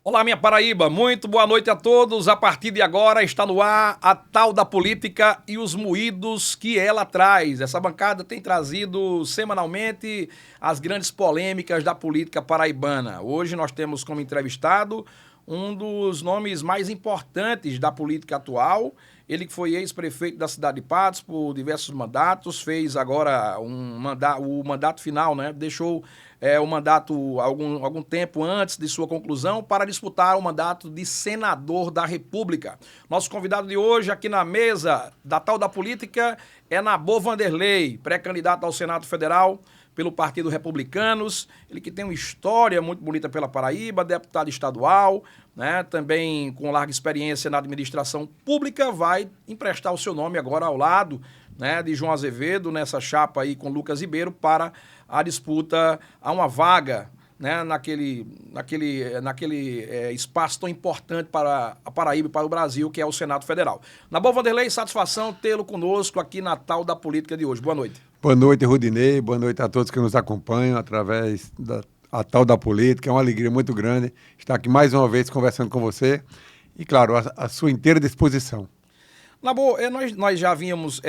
Olá, minha Paraíba, muito boa noite a todos. A partir de agora está no ar a tal da política e os moídos que ela traz. Essa bancada tem trazido semanalmente as grandes polêmicas da política paraibana. Hoje nós temos como entrevistado um dos nomes mais importantes da política atual. Ele que foi ex-prefeito da cidade de Patos por diversos mandatos, fez agora o mandato final, né? Deixou o mandato algum tempo antes de sua conclusão para disputar o mandato de senador da República. Nosso convidado de hoje aqui na mesa da tal da política é Nabor Vanderlei, pré-candidato ao Senado Federal pelo Partido Republicanos, ele que tem uma história muito bonita pela Paraíba, deputado estadual, né, também com larga experiência na administração pública, vai emprestar o seu nome agora ao lado, né, de João Azevedo, nessa chapa aí com Lucas Ribeiro, para a disputa a uma vaga, né, naquele espaço tão importante para a Paraíba e para o Brasil, que é o Senado Federal. Nabor Vanderlei, satisfação tê-lo conosco aqui na tal da política de hoje. Boa noite. Boa noite, Rudinei. Boa noite a todos que nos acompanham através da tal da política. É uma alegria muito grande estar aqui mais uma vez conversando com você e, claro, a sua inteira disposição. Nabor, nós já vínhamos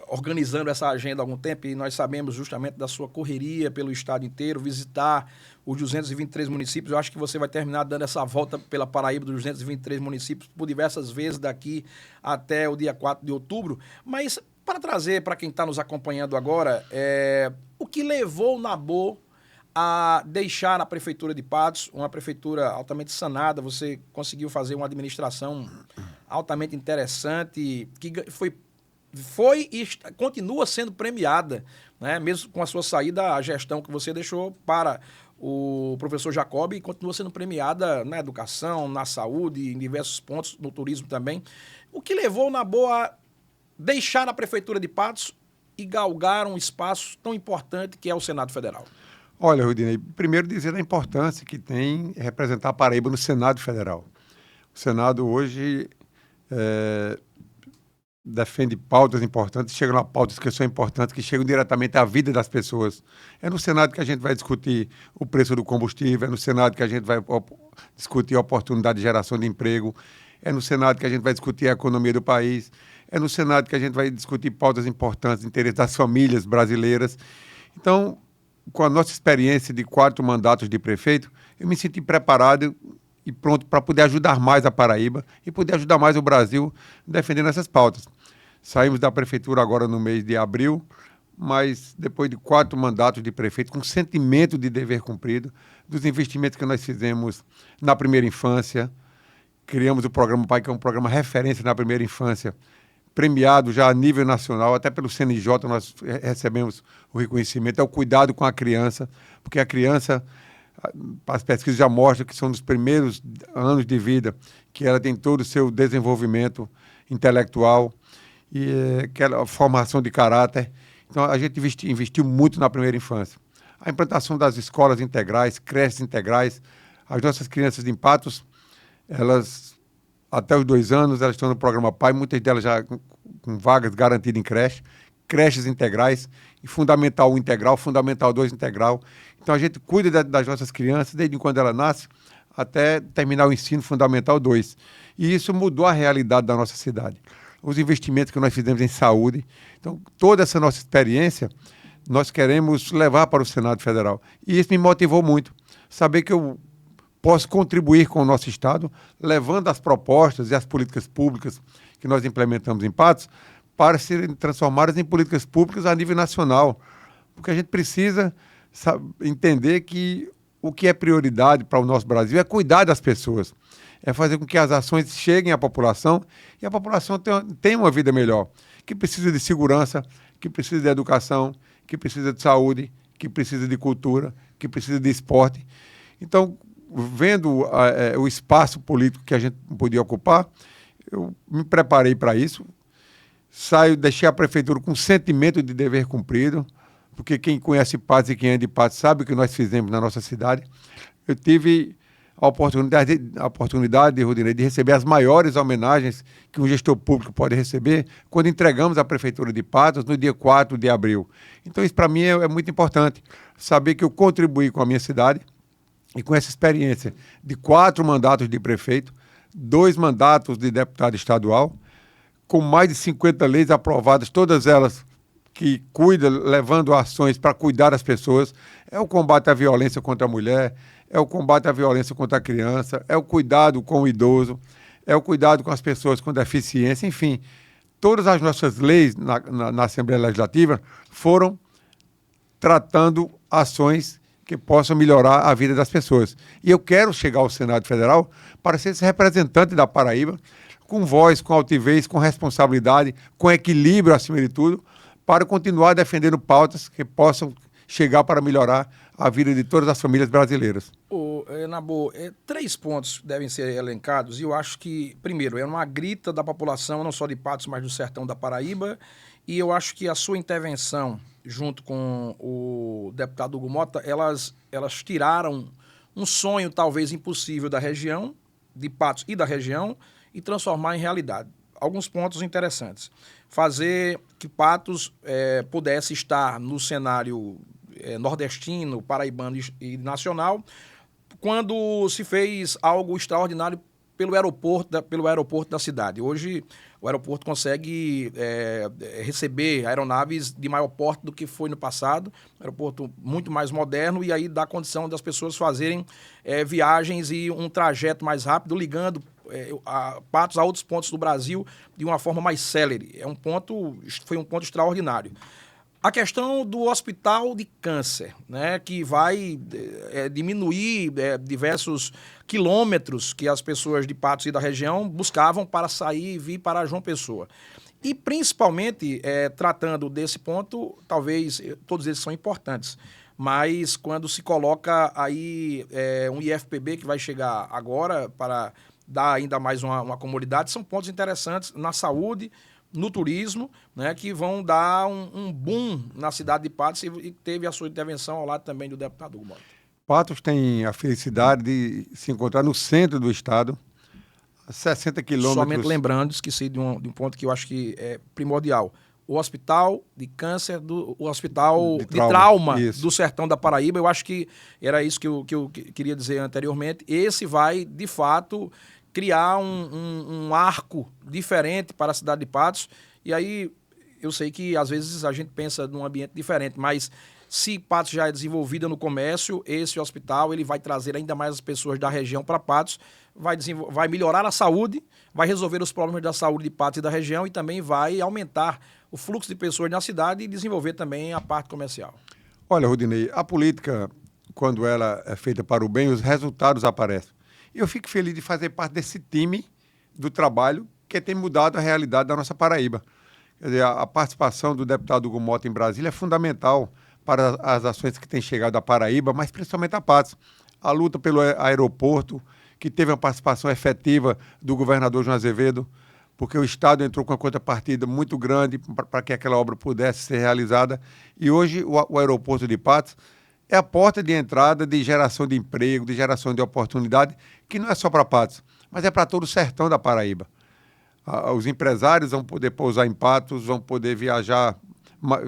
organizando essa agenda há algum tempo e nós sabemos justamente da sua correria pelo estado inteiro, visitar os 223 municípios. Eu acho que você vai terminar dando essa volta pela Paraíba dos 223 municípios por diversas vezes daqui até o dia 4 de outubro. Mas para trazer para quem está nos acompanhando agora, o que levou o Nabor a deixar a Prefeitura de Patos, uma prefeitura altamente sanada, você conseguiu fazer uma administração altamente interessante, que foi e continua sendo premiada, né? Mesmo com a sua saída, a gestão que você deixou para o professor Jacob continua sendo premiada na educação, na saúde, em diversos pontos, no turismo também. O que levou o Nabor a deixar a Prefeitura de Patos e galgar um espaço tão importante que é o Senado Federal? Olha, Rudinei, primeiro dizer a importância que tem representar a Paraíba no Senado Federal. O Senado hoje defende pautas importantes, chegam a pautas que são importantes, que chegam diretamente à vida das pessoas. É no Senado que a gente vai discutir o preço do combustível, é no Senado que a gente vai discutir a oportunidade de geração de emprego, é no Senado que a gente vai discutir a economia do país, é no Senado que a gente vai discutir pautas importantes, interesses das famílias brasileiras. Então, com a nossa experiência de 4 mandatos de prefeito, eu me senti preparado e pronto para poder ajudar mais a Paraíba e poder ajudar mais o Brasil defendendo essas pautas. Saímos da prefeitura agora no mês de abril, mas depois de 4 mandatos de prefeito, com sentimento de dever cumprido, dos investimentos que nós fizemos na primeira infância, criamos o Programa Pai, que é um programa referência na primeira infância, premiado já a nível nacional, até pelo CNJ nós recebemos o reconhecimento, é o cuidado com a criança, porque a criança, as pesquisas já mostram que são nos primeiros anos de vida que ela tem todo o seu desenvolvimento intelectual e aquela formação de caráter. Então a gente investiu muito na primeira infância. A implantação das escolas integrais, creches integrais, as nossas crianças de Patos, elas até os 2 anos, elas estão no programa PAI, muitas delas já com vagas garantidas em creches integrais, e Fundamental 1 integral, Fundamental 2 integral. Então, a gente cuida das nossas crianças desde quando ela nasce até terminar o ensino Fundamental 2. E isso mudou a realidade da nossa cidade. Os investimentos que nós fizemos em saúde. Então, toda essa nossa experiência, nós queremos levar para o Senado Federal. E isso me motivou muito. Saber que eu posso contribuir com o nosso Estado, levando as propostas e as políticas públicas que nós implementamos em Patos para serem transformadas em políticas públicas a nível nacional. Porque a gente precisa entender que o que é prioridade para o nosso Brasil é cuidar das pessoas, é fazer com que as ações cheguem à população e a população tenha uma vida melhor, que precisa de segurança, que precisa de educação, que precisa de saúde, que precisa de cultura, que precisa de esporte. Então, vendo o espaço político que a gente podia ocupar, eu me preparei para isso. Deixei a prefeitura com sentimento de dever cumprido, porque quem conhece Patos e quem é de Patos sabe o que nós fizemos na nossa cidade. Eu tive a oportunidade, Rudinei, de receber as maiores homenagens que um gestor público pode receber quando entregamos a Prefeitura de Patos no dia 4 de abril. Então, isso para mim é muito importante, saber que eu contribuí com a minha cidade, e com essa experiência de 4 mandatos de prefeito, 2 mandatos de deputado estadual, com mais de 50 leis aprovadas, todas elas que cuidam, levando ações para cuidar das pessoas, é o combate à violência contra a mulher, é o combate à violência contra a criança, é o cuidado com o idoso, é o cuidado com as pessoas com deficiência, enfim. Todas as nossas leis na Assembleia Legislativa foram tratando ações que possam melhorar a vida das pessoas. E eu quero chegar ao Senado Federal para ser esse representante da Paraíba, com voz, com altivez, com responsabilidade, com equilíbrio acima de tudo, para continuar defendendo pautas que possam chegar para melhorar a vida de todas as famílias brasileiras. Nabo, 3 pontos devem ser elencados e eu acho que, primeiro, é uma grita da população, não só de Patos, mas do sertão da Paraíba, e eu acho que a sua intervenção, junto com o deputado Hugo Mota, elas tiraram um sonho talvez impossível da região, de Patos e da região, e transformar em realidade. Alguns pontos interessantes. Fazer que Patos pudesse estar no cenário nordestino, paraibano e nacional, quando se fez algo extraordinário pelo aeroporto da cidade. Hoje, o aeroporto consegue receber aeronaves de maior porte do que foi no passado, um aeroporto muito mais moderno, e aí dá condição das pessoas fazerem viagens e um trajeto mais rápido, ligando Patos a outros pontos do Brasil de uma forma mais célere. Foi um ponto extraordinário. A questão do hospital de câncer, né, que vai diminuir diversos quilômetros que as pessoas de Patos e da região buscavam para sair e vir para João Pessoa. E, principalmente, tratando desse ponto, talvez todos eles são importantes, mas quando se coloca aí um IFPB que vai chegar agora para dar ainda mais uma comodidade, são pontos interessantes na saúde, no turismo, né, que vão dar um boom na cidade de Patos e teve a sua intervenção ao lado também do deputado Hugo Mota. Patos tem a felicidade de se encontrar no centro do estado, a 60 quilômetros... Somente lembrando, esqueci de um ponto que eu acho que é primordial. O hospital de câncer, o hospital de trauma do sertão da Paraíba, eu acho que era isso que eu queria dizer anteriormente. Esse vai, de fato, criar um arco diferente para a cidade de Patos. E aí, eu sei que às vezes a gente pensa num ambiente diferente, mas se Patos já é desenvolvida no comércio, esse hospital ele vai trazer ainda mais as pessoas da região para Patos, vai melhorar a saúde, vai resolver os problemas da saúde de Patos e da região e também vai aumentar o fluxo de pessoas na cidade e desenvolver também a parte comercial. Olha, Rudinei, a política, quando ela é feita para o bem, os resultados aparecem. E eu fico feliz de fazer parte desse time do trabalho que tem mudado a realidade da nossa Paraíba. Quer dizer, a participação do deputado Hugo Mota em Brasília é fundamental para as ações que têm chegado à Paraíba, mas principalmente a Patos. A luta pelo aeroporto, que teve uma participação efetiva do governador João Azevedo, porque o Estado entrou com uma contrapartida muito grande para que aquela obra pudesse ser realizada. E hoje o aeroporto de Patos é a porta de entrada de geração de emprego, de geração de oportunidade, que não é só para Patos, mas é para todo o sertão da Paraíba. Os empresários vão poder pousar em Patos, vão poder viajar,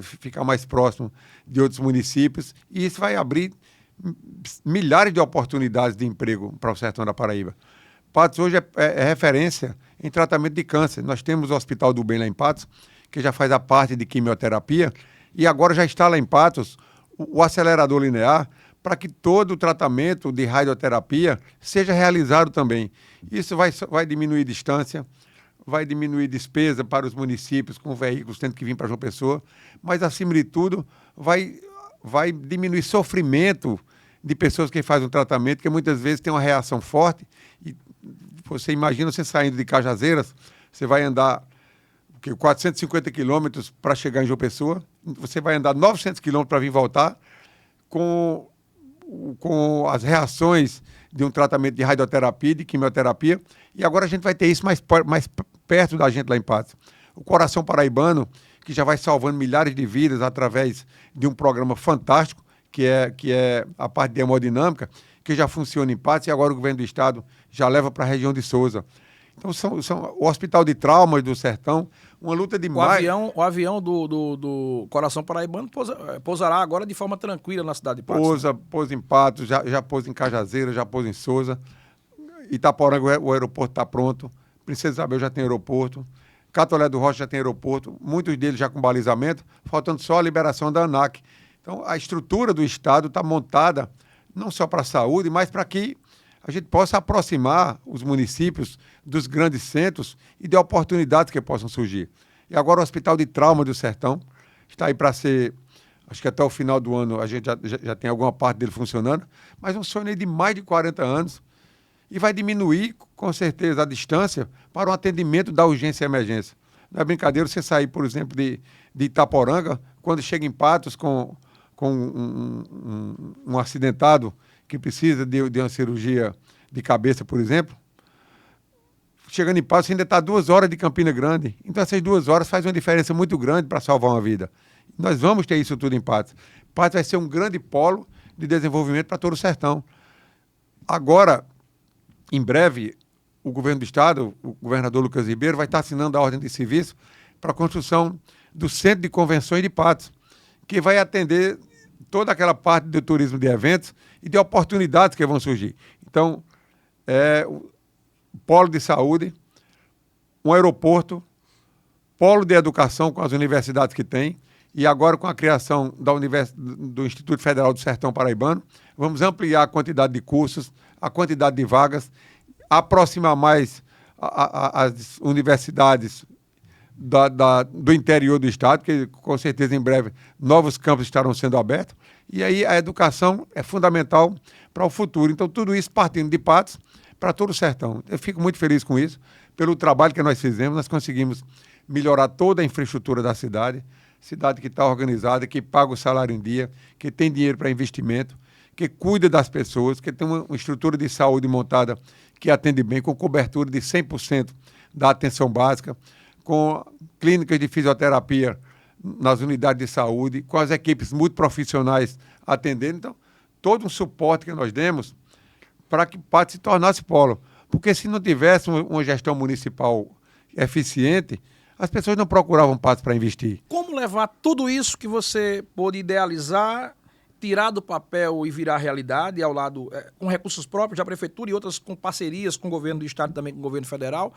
ficar mais próximo de outros municípios, e isso vai abrir milhares de oportunidades de emprego para o sertão da Paraíba. Patos hoje é referência em tratamento de câncer. Nós temos o Hospital do Bem lá em Patos, que já faz a parte de quimioterapia, e agora já está lá em Patos o acelerador linear para que todo o tratamento de radioterapia seja realizado também. Isso vai diminuir distância, vai diminuir despesa para os municípios com veículos tendo que vir para João Pessoa, mas, acima de tudo, vai diminuir sofrimento de pessoas que fazem um tratamento, que muitas vezes tem uma reação forte. E você imagina você saindo de Cajazeiras, você vai andar 450 quilômetros para chegar em João Pessoa, você vai andar 900 quilômetros para vir voltar, com as reações de um tratamento de radioterapia, de quimioterapia, e agora a gente vai ter isso mais perto da gente lá em Patos. O Coração Paraibano, que já vai salvando milhares de vidas através de um programa fantástico, que é a parte de hemodinâmica, que já funciona em Patos, e agora o governo do estado já leva para a região de Souza. Então, o Hospital de Traumas do Sertão, uma luta de O avião do Coração Paraibano pousará agora de forma tranquila na cidade de Patos. Pousa em Patos, já pousa em Cajazeira, já pousa em Souza. Itaporanga, o aeroporto está pronto. Princesa Isabel já tem aeroporto. Catolé do Rocha já tem aeroporto. Muitos deles já com balizamento, faltando só a liberação da ANAC. Então, a estrutura do Estado está montada não só para a saúde, mas para que a gente possa aproximar os municípios dos grandes centros e de oportunidades que possam surgir. E agora o Hospital de Trauma do Sertão está aí para ser, acho que até o final do ano a gente já tem alguma parte dele funcionando, mas um sonho aí de mais de 40 anos e vai diminuir, com certeza, a distância para o atendimento da urgência e emergência. Não é brincadeira você sair, por exemplo, de Itaporanga, quando chega em Patos com um acidentado que precisa de uma cirurgia de cabeça, por exemplo, chegando em Patos, ainda está 2 horas de Campina Grande. Então, essas 2 horas faz uma diferença muito grande para salvar uma vida. Nós vamos ter isso tudo em Patos. Patos vai ser um grande polo de desenvolvimento para todo o sertão. Agora, em breve, o governo do Estado, o governador Lucas Ribeiro, vai estar assinando a ordem de serviço para a construção do Centro de Convenções de Patos, que vai atender toda aquela parte do turismo de eventos e de oportunidades que vão surgir. Então, o polo de saúde, um aeroporto, polo de educação com as universidades que tem, e agora com a criação do Instituto Federal do Sertão Paraibano, vamos ampliar a quantidade de cursos, a quantidade de vagas, aproximar mais as universidades do interior do estado, que com certeza em breve novos campos estarão sendo abertos, e aí a educação é fundamental para o futuro. Então tudo isso partindo de Patos para todo o sertão. Eu fico muito feliz com isso, pelo trabalho que nós fizemos, nós conseguimos melhorar toda a infraestrutura da cidade que está organizada, que paga o salário em dia, que tem dinheiro para investimento, que cuida das pessoas, que tem uma estrutura de saúde montada que atende bem, com cobertura de 100% da atenção básica, com clínicas de fisioterapia nas unidades de saúde, com as equipes multiprofissionais atendendo. Então, todo um suporte que nós demos para que Patos se tornasse polo. Porque se não tivesse uma gestão municipal eficiente, as pessoas não procuravam Patos para investir. Como levar tudo isso que você pôde idealizar, tirar do papel e virar realidade, ao lado com recursos próprios da prefeitura e outras com parcerias com o governo do estado e também com o governo federal?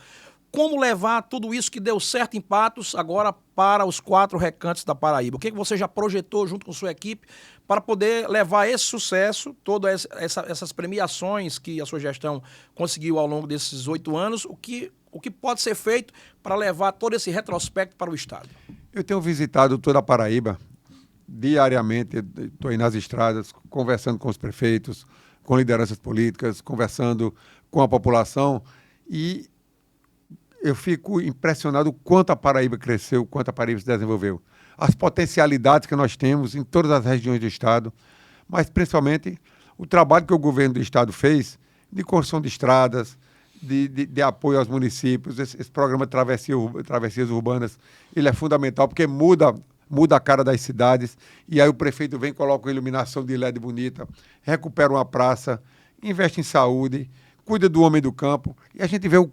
Como levar tudo isso que deu certo em Patos agora para os 4 recantos da Paraíba? O que você já projetou junto com sua equipe para poder levar esse sucesso, todas essas premiações que a sua gestão conseguiu ao longo desses 8 anos, o que pode ser feito para levar todo esse retrospecto para o estado? Eu tenho visitado toda a Paraíba diariamente, estou aí nas estradas, conversando com os prefeitos, com lideranças políticas, conversando com a população, e eu fico impressionado o quanto a Paraíba cresceu, o quanto a Paraíba se desenvolveu. As potencialidades que nós temos em todas as regiões do estado, mas principalmente o trabalho que o governo do estado fez de construção de estradas, de apoio aos municípios. Esse programa de Travessias Urbanas, ele é fundamental porque muda a cara das cidades, e aí o prefeito vem, coloca uma iluminação de LED bonita, recupera uma praça, investe em saúde, cuida do homem do campo, e a gente vê o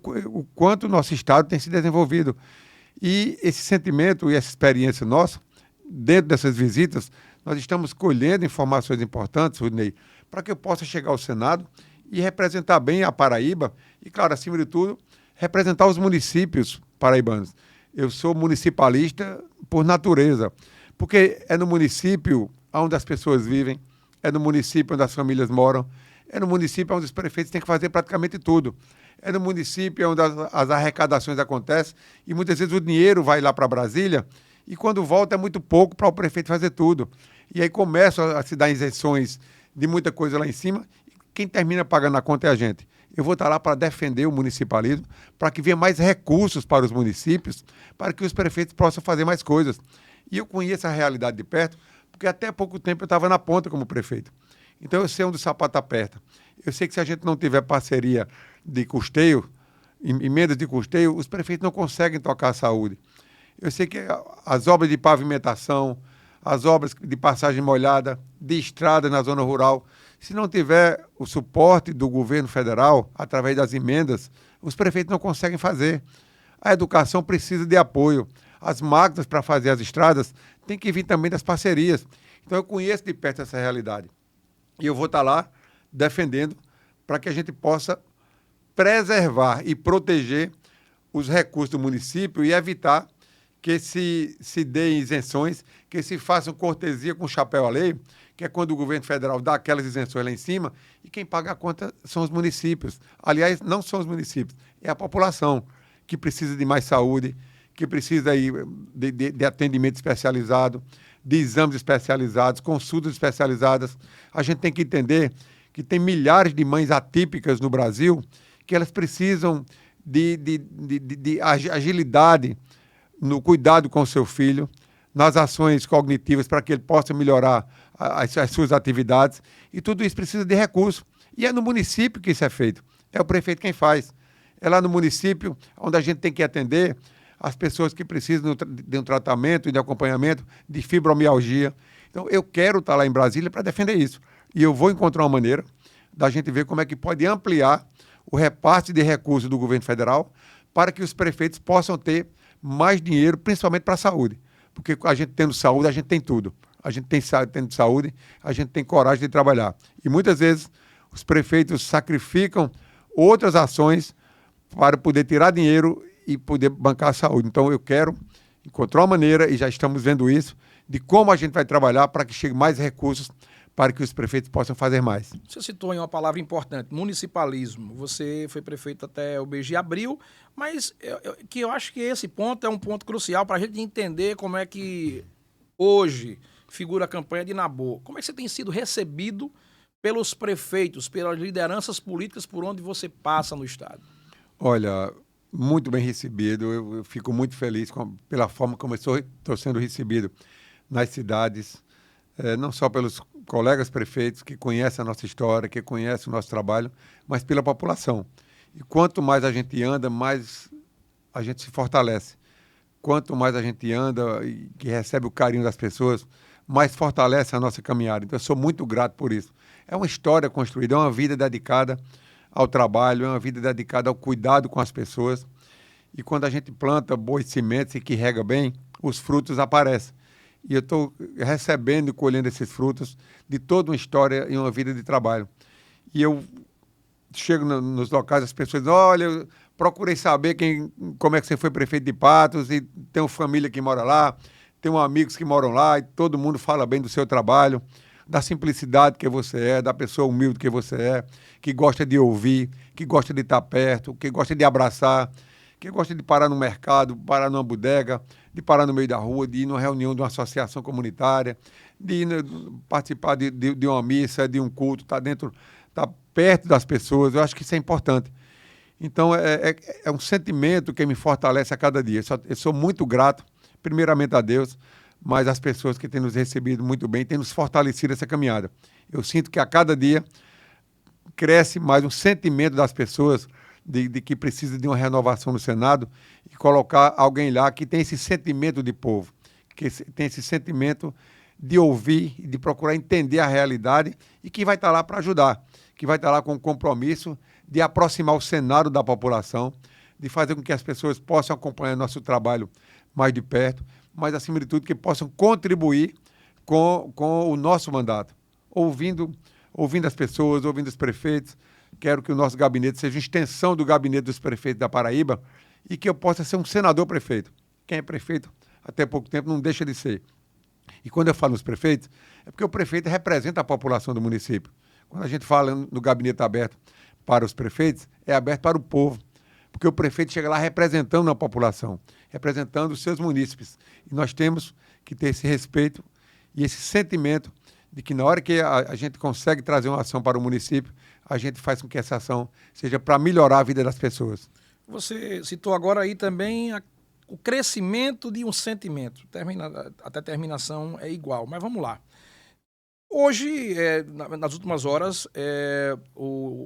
quanto o nosso estado tem se desenvolvido. E esse sentimento e essa experiência nossa, dentro dessas visitas, nós estamos colhendo informações importantes, Rudney, para que eu possa chegar ao Senado e representar bem a Paraíba e, claro, acima de tudo, representar os municípios paraibanos. Eu sou municipalista por natureza, porque é no município onde as pessoas vivem, é no município onde as famílias moram, é no município onde os prefeitos têm que fazer praticamente tudo. É no município onde as arrecadações acontecem e muitas vezes o dinheiro vai lá para Brasília e quando volta é muito pouco para o prefeito fazer tudo. E aí começam a se dar isenções de muita coisa lá em cima e quem termina pagando a conta é a gente. Eu vou estar lá para defender o municipalismo, para que venha mais recursos para os municípios, para que os prefeitos possam fazer mais coisas. E eu conheço a realidade de perto, porque até pouco tempo eu estava na ponta como prefeito. Então eu sei onde o sapato aperta. Eu sei que se a gente não tiver parceria de custeio, emendas de custeio, os prefeitos não conseguem tocar a saúde. Eu sei que as obras de pavimentação, as obras de passagem molhada, de estrada na zona rural, se não tiver o suporte do governo federal, através das emendas, os prefeitos não conseguem fazer. A educação precisa de apoio. as máquinas para fazer as estradas têm que vir também das parcerias. Então eu conheço de perto essa realidade. E eu vou estar lá defendendo para que a gente possa preservar e proteger os recursos do município e evitar que se deem isenções, que se façam cortesia com chapéu à lei, que é quando o governo federal dá aquelas isenções lá em cima, e quem paga a conta são os municípios. Aliás, não são os municípios, é a população que precisa de mais saúde, que precisa aí de atendimento especializado, de exames especializados, consultas especializadas. A gente tem que entender que tem milhares de mães atípicas no Brasil que elas precisam de agilidade no cuidado com o seu filho, nas ações cognitivas para que ele possa melhorar as suas atividades, e tudo isso precisa de recurso. E é no município que isso é feito. É o prefeito quem faz. É lá no município onde a gente tem que atender as pessoas que precisam de um tratamento e de acompanhamento de fibromialgia. Então, eu quero estar lá em Brasília para defender isso. E eu vou encontrar uma maneira da gente ver como é que pode ampliar o repasse de recursos do governo federal para que os prefeitos possam ter mais dinheiro, principalmente para a saúde. Porque a gente tendo saúde, a gente tem tudo. A gente tendo saúde, a gente tem coragem de trabalhar. E muitas vezes os prefeitos sacrificam outras ações para poder tirar dinheiro e poder bancar a saúde. Então eu quero encontrar uma maneira, e já estamos vendo isso, de como a gente vai trabalhar para que chegue mais recursos para que os prefeitos possam fazer mais. Você citou em uma palavra importante, municipalismo. Você foi prefeito até o mês de abril, mas eu acho que esse ponto é um ponto crucial para a gente entender como é que hoje figura a campanha de Nabor. Como é que você tem sido recebido pelos prefeitos, pelas lideranças políticas por onde você passa no estado? Olha, muito bem recebido. Eu fico muito feliz pela forma como estou sendo recebido nas cidades, não só pelos colegas prefeitos que conhecem a nossa história, que conhecem o nosso trabalho, mas pela população. E quanto mais a gente anda, mais a gente se fortalece. Quanto mais a gente anda e que recebe o carinho das pessoas, mais fortalece a nossa caminhada. Então, eu sou muito grato por isso. É uma história construída, é uma vida dedicada ao trabalho, é uma vida dedicada ao cuidado com as pessoas. E quando a gente planta boas sementes e que rega bem, os frutos aparecem. E eu estou recebendo e colhendo esses frutos de toda uma história e uma vida de trabalho. E eu chego nos locais, as pessoas dizem, olha, eu procurei saber como é que você foi prefeito de Patos, e tenho família que mora lá, tenho amigos que moram lá, e todo mundo fala bem do seu trabalho, da simplicidade que você é, da pessoa humilde que você é, que gosta de ouvir, que gosta de estar perto, que gosta de abraçar, que gosta de parar no mercado, parar numa bodega, de parar no meio da rua, de ir numa reunião de uma associação comunitária, de ir participar de uma missa, de um culto, estar perto das pessoas. Eu acho que isso é importante. Então, é um sentimento que me fortalece a cada dia. Eu sou muito grato, primeiramente a Deus, mas às pessoas que têm nos recebido muito bem, têm nos fortalecido essa caminhada. Eu sinto que a cada dia cresce mais um sentimento das pessoas de que precisa de uma renovação no Senado, e colocar alguém lá que tem esse sentimento de povo, que tem esse sentimento de ouvir e de procurar entender a realidade, e que vai estar lá para ajudar, que vai estar lá com o compromisso de aproximar o Senado da população, de fazer com que as pessoas possam acompanhar nosso trabalho mais de perto, mas, acima de tudo, que possam contribuir com o nosso mandato, ouvindo as pessoas, ouvindo os prefeitos. Quero que o nosso gabinete seja uma extensão do gabinete dos prefeitos da Paraíba, e que eu possa ser um senador-prefeito. Quem é prefeito, até pouco tempo, não deixa de ser. E quando eu falo nos prefeitos, é porque o prefeito representa a população do município. Quando a gente fala no gabinete aberto para os prefeitos, é aberto para o povo, porque o prefeito chega lá representando a população, representando os seus munícipes. E nós temos que ter esse respeito e esse sentimento de que, na hora que a gente consegue trazer uma ação para o município, a gente faz com que essa ação seja para melhorar a vida das pessoas. Você citou agora aí também o crescimento de um sentimento. Até a terminação é igual, mas vamos lá. Hoje, nas últimas horas,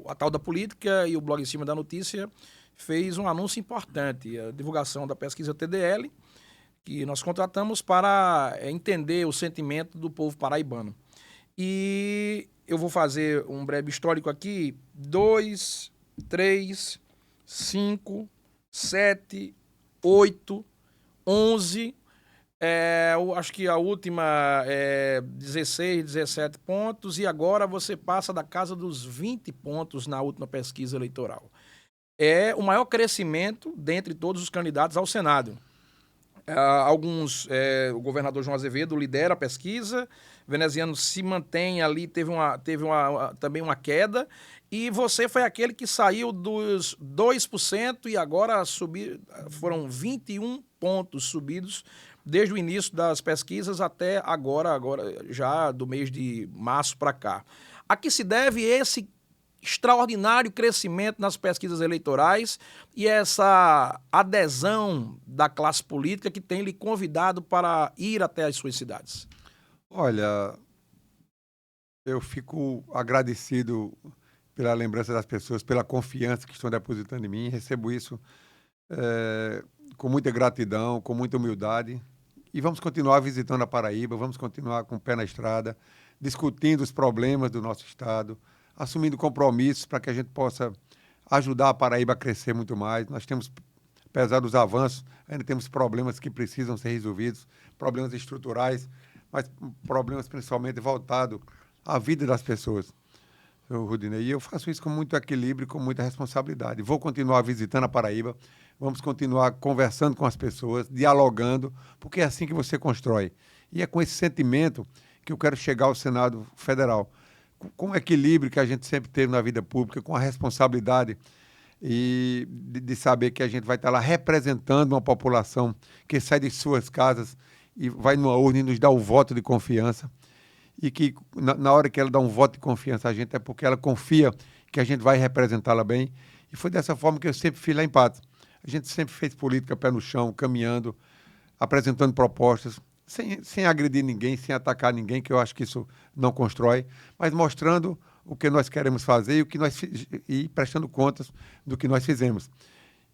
a tal da política e o blog Em Cima da Notícia fez um anúncio importante, a divulgação da pesquisa TDL, que nós contratamos para entender o sentimento do povo paraibano. E eu vou fazer um breve histórico aqui: 2, 3, 5, 7, 8, 11, eu acho que a última é 16, 17 pontos, e agora você passa da casa dos 20 pontos na última pesquisa eleitoral. É o maior crescimento dentre todos os candidatos ao Senado. O governador João Azevedo lidera a pesquisa, Veneziano se mantém ali, teve também uma queda, e você foi aquele que saiu dos 2% e agora foram 21 pontos subidos desde o início das pesquisas até agora já do mês de março para cá. A que se deve esse extraordinário crescimento nas pesquisas eleitorais e essa adesão da classe política que tem lhe convidado para ir até as suas cidades? Olha, eu fico agradecido pela lembrança das pessoas, pela confiança que estão depositando em mim. Recebo isso com muita gratidão, com muita humildade. E vamos continuar visitando a Paraíba, vamos continuar com o pé na estrada, discutindo os problemas do nosso estado, assumindo compromissos para que a gente possa ajudar a Paraíba a crescer muito mais. Nós temos, apesar dos avanços, ainda temos problemas que precisam ser resolvidos, problemas estruturais, mas problemas principalmente voltados à vida das pessoas, Rudinei. E eu faço isso com muito equilíbrio e com muita responsabilidade. Vou continuar visitando a Paraíba, vamos continuar conversando com as pessoas, dialogando, porque é assim que você constrói. E é com esse sentimento que eu quero chegar ao Senado Federal, com o equilíbrio que a gente sempre teve na vida pública, com a responsabilidade e de saber que a gente vai estar lá representando uma população que sai de suas casas e vai numa urna e nos dá o voto de confiança, e que na hora que ela dá um voto de confiança a gente é porque ela confia que a gente vai representá-la bem. E foi dessa forma que eu sempre fiz lá em Patos. A gente sempre fez política pé no chão, caminhando, apresentando propostas, sem agredir ninguém, sem atacar ninguém, que eu acho que isso não constrói, mas mostrando o que nós queremos fazer e prestando contas do que nós fizemos.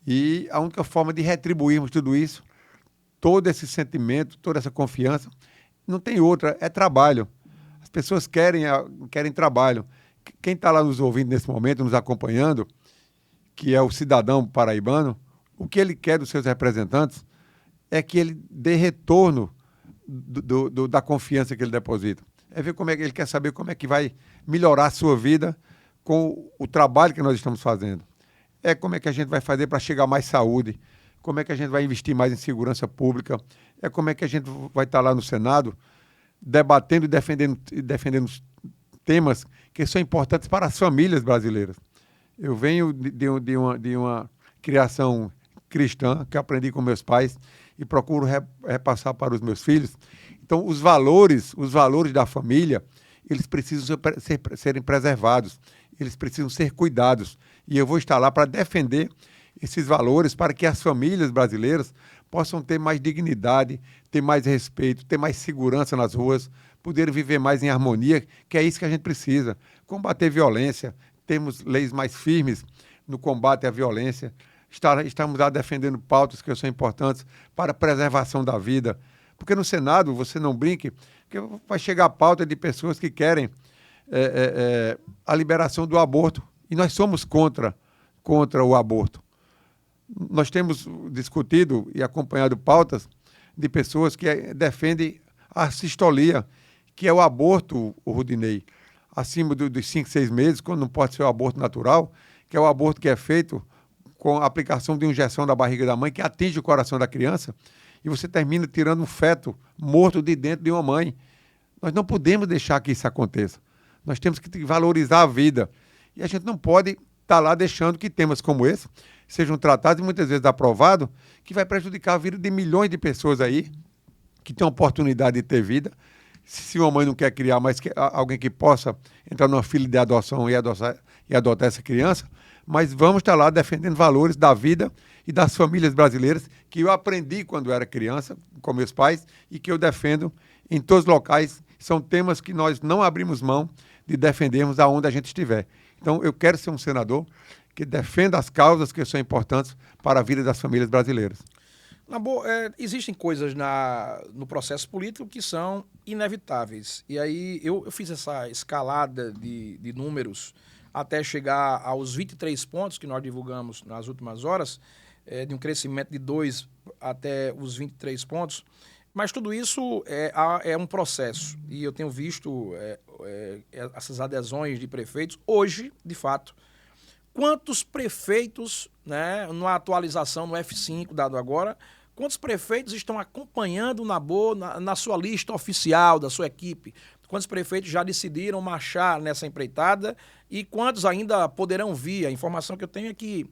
E a única forma de retribuirmos tudo isso, todo esse sentimento, toda essa confiança, não tem outra, é trabalho. As pessoas querem trabalho. Quem está lá nos ouvindo nesse momento, nos acompanhando, que é o cidadão paraibano, o que ele quer dos seus representantes é que ele dê retorno da confiança que ele deposita. É ver como é que ele quer saber como é que vai melhorar a sua vida com o trabalho que nós estamos fazendo. É como é que a gente vai fazer para chegar mais saúde, como é que a gente vai investir mais em segurança pública, é como é que a gente vai estar lá no Senado debatendo e defendendo temas que são importantes para as famílias brasileiras. Eu venho de uma criação cristã que aprendi com meus pais e procuro repassar para os meus filhos. Então, os valores da família, eles precisam serem preservados, eles precisam ser cuidados. E eu vou estar lá para defender esses valores para que as famílias brasileiras possam ter mais dignidade, ter mais respeito, ter mais segurança nas ruas, poder viver mais em harmonia, que é isso que a gente precisa. Combater violência, temos leis mais firmes no combate à violência, estamos lá defendendo pautas que são importantes para a preservação da vida. Porque no Senado, você não brinque, que vai chegar a pauta de pessoas que querem a liberação do aborto. E nós somos contra o aborto. Nós temos discutido e acompanhado pautas de pessoas que defendem a sistolia, que é o aborto, o Rudinei, acima dos 5, 6 meses, quando não pode ser o aborto natural, que é o aborto que é feito com a aplicação de injeção da barriga da mãe, que atinge o coração da criança, e você termina tirando um feto morto de dentro de uma mãe. Nós não podemos deixar que isso aconteça. Nós temos que valorizar a vida. E a gente não pode estar lá deixando que temas como esse sejam tratados e muitas vezes aprovados, que vai prejudicar a vida de milhões de pessoas aí, que têm a oportunidade de ter vida. Se uma mãe não quer criar, mas alguém que possa entrar numa fila de adoção e adotar essa criança, mas vamos estar lá defendendo valores da vida e das famílias brasileiras que eu aprendi quando era criança, com meus pais, e que eu defendo em todos os locais. São temas que nós não abrimos mão de defendermos aonde a gente estiver. Então, eu quero ser um senador que defenda as causas que são importantes para a vida das famílias brasileiras. Existem coisas no processo político que são inevitáveis. E aí eu fiz essa escalada de números até chegar aos 23 pontos que nós divulgamos nas últimas horas, de um crescimento de 2 até os 23 pontos, mas tudo isso é um processo. E eu tenho visto essas adesões de prefeitos. Hoje, de fato, quantos prefeitos, né, numa atualização no F5 dado agora, quantos prefeitos estão acompanhando na sua lista oficial da sua equipe? Quantos prefeitos já decidiram marchar nessa empreitada e quantos ainda poderão vir? A informação que eu tenho é que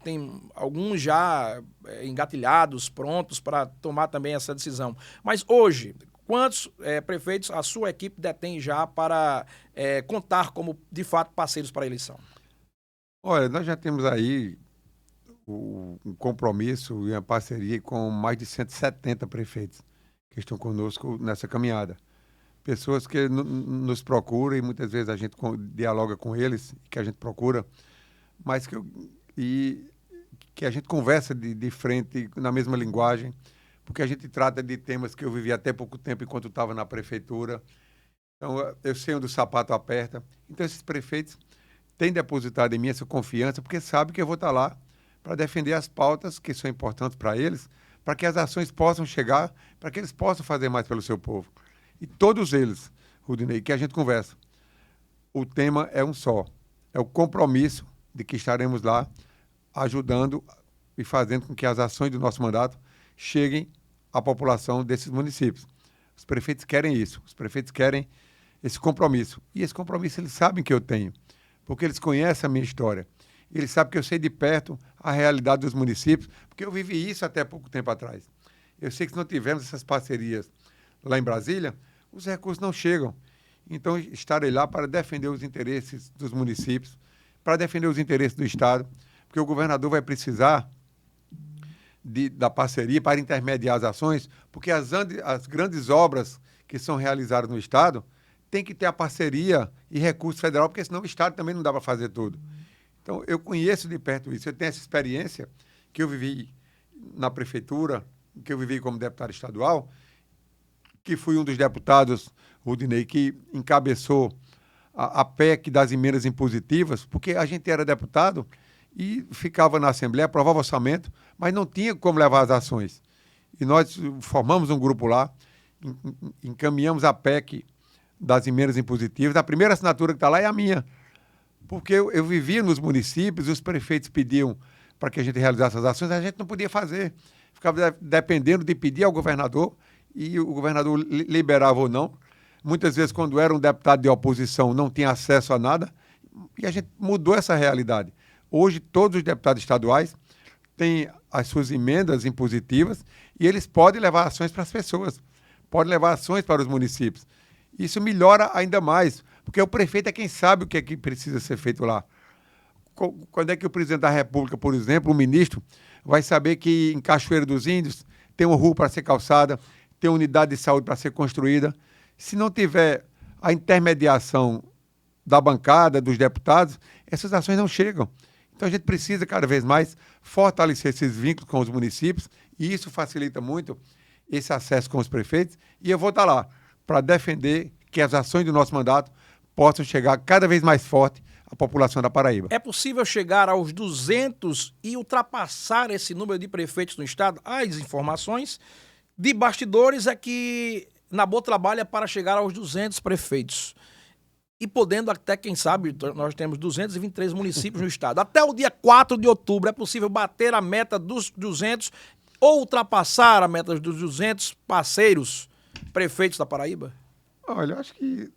tem alguns já engatilhados, prontos para tomar também essa decisão. Mas hoje, quantos prefeitos a sua equipe detém já para contar como, de fato, parceiros para a eleição? Olha, nós já temos aí um compromisso e uma parceria com mais de 170 prefeitos que estão conosco nessa caminhada. Pessoas que nos procuram e muitas vezes a gente dialoga com eles, que a gente procura, mas que a gente conversa de frente na mesma linguagem, porque a gente trata de temas que eu vivi até pouco tempo enquanto estava na prefeitura. Então, eu sei onde o sapato aperta. Então, esses prefeitos têm depositado em mim essa confiança, porque sabem que eu vou estar lá para defender as pautas que são importantes para eles, para que as ações possam chegar, para que eles possam fazer mais pelo seu povo. E todos eles, Rudinei, que a gente conversa, o tema é um só, é o compromisso de que estaremos lá ajudando e fazendo com que as ações do nosso mandato cheguem à população desses municípios. Os prefeitos querem isso, os prefeitos querem esse compromisso. E esse compromisso eles sabem que eu tenho, porque eles conhecem a minha história. Eles sabem que eu sei de perto a realidade dos municípios, porque eu vivi isso até pouco tempo atrás. Eu sei que se não tivermos essas parcerias lá em Brasília, os recursos não chegam. Então, estarei lá para defender os interesses dos municípios, para defender os interesses do Estado, porque o governador vai precisar da parceria para intermediar as ações, porque as grandes obras que são realizadas no Estado tem que ter a parceria e recurso federal, porque senão o Estado também não dá para fazer tudo. Então, eu conheço de perto isso, eu tenho essa experiência que eu vivi na prefeitura, que eu vivi como deputado estadual, que fui um dos deputados, Rudinei, que encabeçou a PEC das emendas impositivas, porque a gente era deputado e ficava na Assembleia, aprovava orçamento, mas não tinha como levar as ações. E nós formamos um grupo lá, encaminhamos a PEC das emendas impositivas. A primeira assinatura que está lá é a minha, porque eu vivia nos municípios, os prefeitos pediam para que a gente realizasse as ações, a gente não podia fazer. Ficava dependendo de pedir ao governador, e o governador liberava ou não. Muitas vezes, quando era um deputado de oposição, não tinha acesso a nada, e a gente mudou essa realidade. Hoje, todos os deputados estaduais têm as suas emendas impositivas e eles podem levar ações para as pessoas, podem levar ações para os municípios. Isso melhora ainda mais, porque o prefeito é quem sabe o que é que precisa ser feito lá. Quando é que o presidente da República, por exemplo, o ministro, vai saber que em Cachoeiro dos Índios tem uma rua para ser calçada, tem uma unidade de saúde para ser construída? Se não tiver a intermediação da bancada, dos deputados, essas ações não chegam. Então a gente precisa cada vez mais fortalecer esses vínculos com os municípios e isso facilita muito esse acesso com os prefeitos. E eu vou estar lá para defender que as ações do nosso mandato possam chegar cada vez mais forte à população da Paraíba. É possível chegar aos 200 e ultrapassar esse número de prefeitos no estado? As informações de bastidores é que Nabô trabalha para chegar aos 200 prefeitos. E podendo até, quem sabe, nós temos 223 municípios no estado. Até o dia 4 de outubro é possível bater a meta dos 200 ou ultrapassar a meta dos 200 parceiros prefeitos da Paraíba? Olha, eu acho que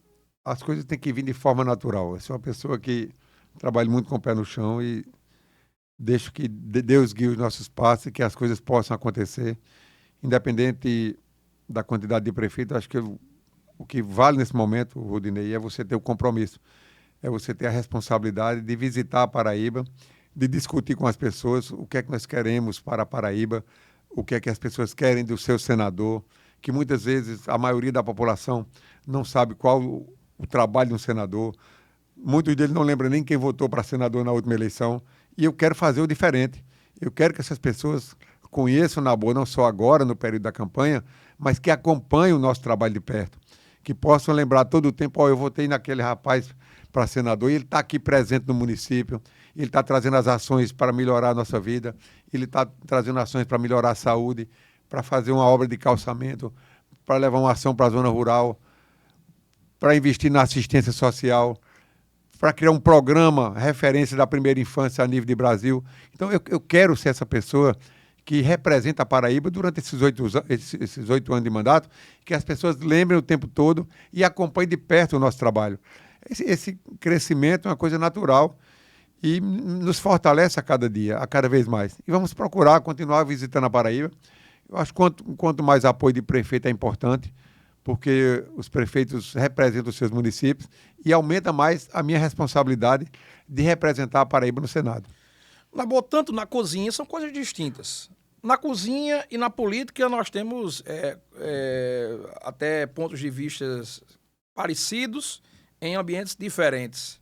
as coisas têm que vir de forma natural. Eu sou uma pessoa que trabalha muito com o pé no chão e deixo que Deus guie os nossos passos e que as coisas possam acontecer. Independente da quantidade de prefeitos, acho que o que vale nesse momento, Rudinei, é você ter o compromisso, é você ter a responsabilidade de visitar a Paraíba, de discutir com as pessoas o que é que nós queremos para a Paraíba, o que é que as pessoas querem do seu senador, que muitas vezes a maioria da população não sabe qual o trabalho de um senador, muitos deles não lembram nem quem votou para senador na última eleição, e eu quero fazer o diferente. Eu quero que essas pessoas conheçam o Nabô, não só agora, no período da campanha, mas que acompanhem o nosso trabalho de perto, que possam lembrar todo o tempo, eu votei naquele rapaz para senador, e ele está aqui presente no município, ele está trazendo as ações para melhorar a nossa vida, ele está trazendo ações para melhorar a saúde, para fazer uma obra de calçamento, para levar uma ação para a zona rural, para investir na assistência social, para criar um programa referência da primeira infância a nível de Brasil. Então, eu quero ser essa pessoa que representa a Paraíba durante esses 8 anos de mandato, que as pessoas lembrem o tempo todo e acompanhem de perto o nosso trabalho. Esse crescimento é uma coisa natural e nos fortalece a cada dia, a cada vez mais. E vamos procurar continuar visitando a Paraíba. Eu acho que quanto mais apoio de prefeito é importante, porque os prefeitos representam os seus municípios e aumenta mais a minha responsabilidade de representar a Paraíba no Senado. Tanto na cozinha são coisas distintas. Na cozinha e na política nós temos até pontos de vista parecidos em ambientes diferentes.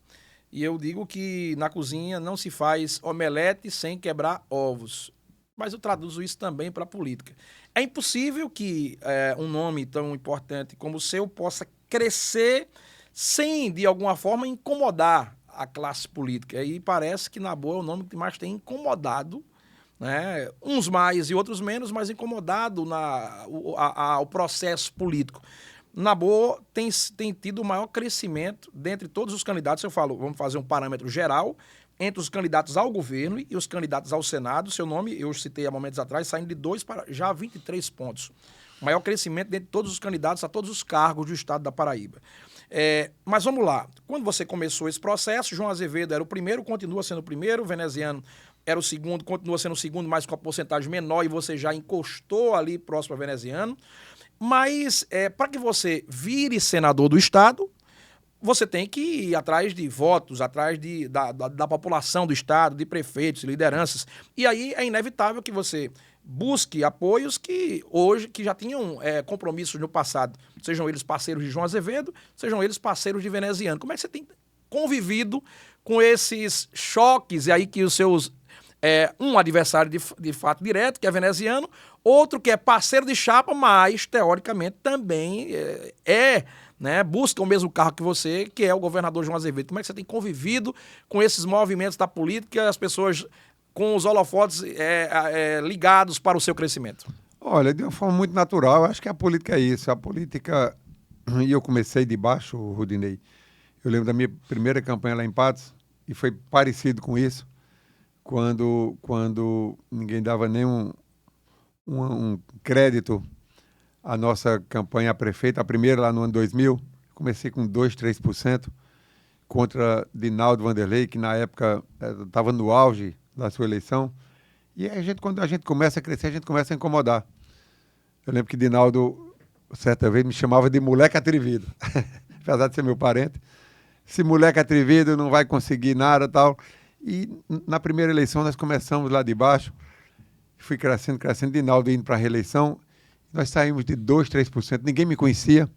E eu digo que na cozinha não se faz omelete sem quebrar ovos. Mas eu traduzo isso também para a política. É impossível que um nome tão importante como o seu possa crescer sem, de alguma forma, incomodar a classe política. E parece que, na boa, é o nome que mais tem incomodado, né? Uns mais e outros menos, mas incomodado o processo político. Na boa, tem tido o maior crescimento dentre todos os candidatos. Eu falo, vamos fazer um parâmetro geral, entre os candidatos ao governo e os candidatos ao Senado. Seu nome, eu citei há momentos atrás, saindo de 2 para já 23 pontos. O maior crescimento dentre todos os candidatos a todos os cargos do estado da Paraíba. Mas vamos lá. Quando você começou esse processo, João Azevedo era o primeiro, continua sendo o primeiro, Veneziano era o segundo, continua sendo o segundo, mas com a porcentagem menor, e você já encostou ali próximo a Veneziano. Mas para que você vire senador do estado, você tem que ir atrás de votos, atrás da população do estado, de prefeitos, lideranças. E aí é inevitável que você busque apoios que hoje, que já tinham compromissos no passado, sejam eles parceiros de João Azevedo, sejam eles parceiros de Veneziano. Como é que você tem convivido com esses choques e aí que os seus... um adversário de fato direto, que é Veneziano, outro que é parceiro de chapa, mas teoricamente também busca o mesmo carro que você, que é o governador João Azevedo. Como é que você tem convivido com esses movimentos da política, as pessoas com os holofotes ligados para o seu crescimento? Olha, de uma forma muito natural, eu acho que a política é isso. A política, e eu comecei de baixo, Rudinei. Eu lembro da minha primeira campanha lá em Patos, e foi parecido com isso, quando ninguém dava nem um crédito à nossa campanha a prefeito, a primeira lá no ano 2000, comecei com 2%, 3% contra Dinaldo Vanderlei, que na época estava no auge da sua eleição, e quando a gente começa a crescer, a gente começa a incomodar. Eu lembro que Dinaldo, certa vez, me chamava de moleque atrevido, apesar de ser meu parente. Esse moleque atrevido não vai conseguir nada e tal. E na primeira eleição nós começamos lá de baixo, fui crescendo, Dinaldo indo para a reeleição, nós saímos de 2%, 3%, ninguém me conhecia,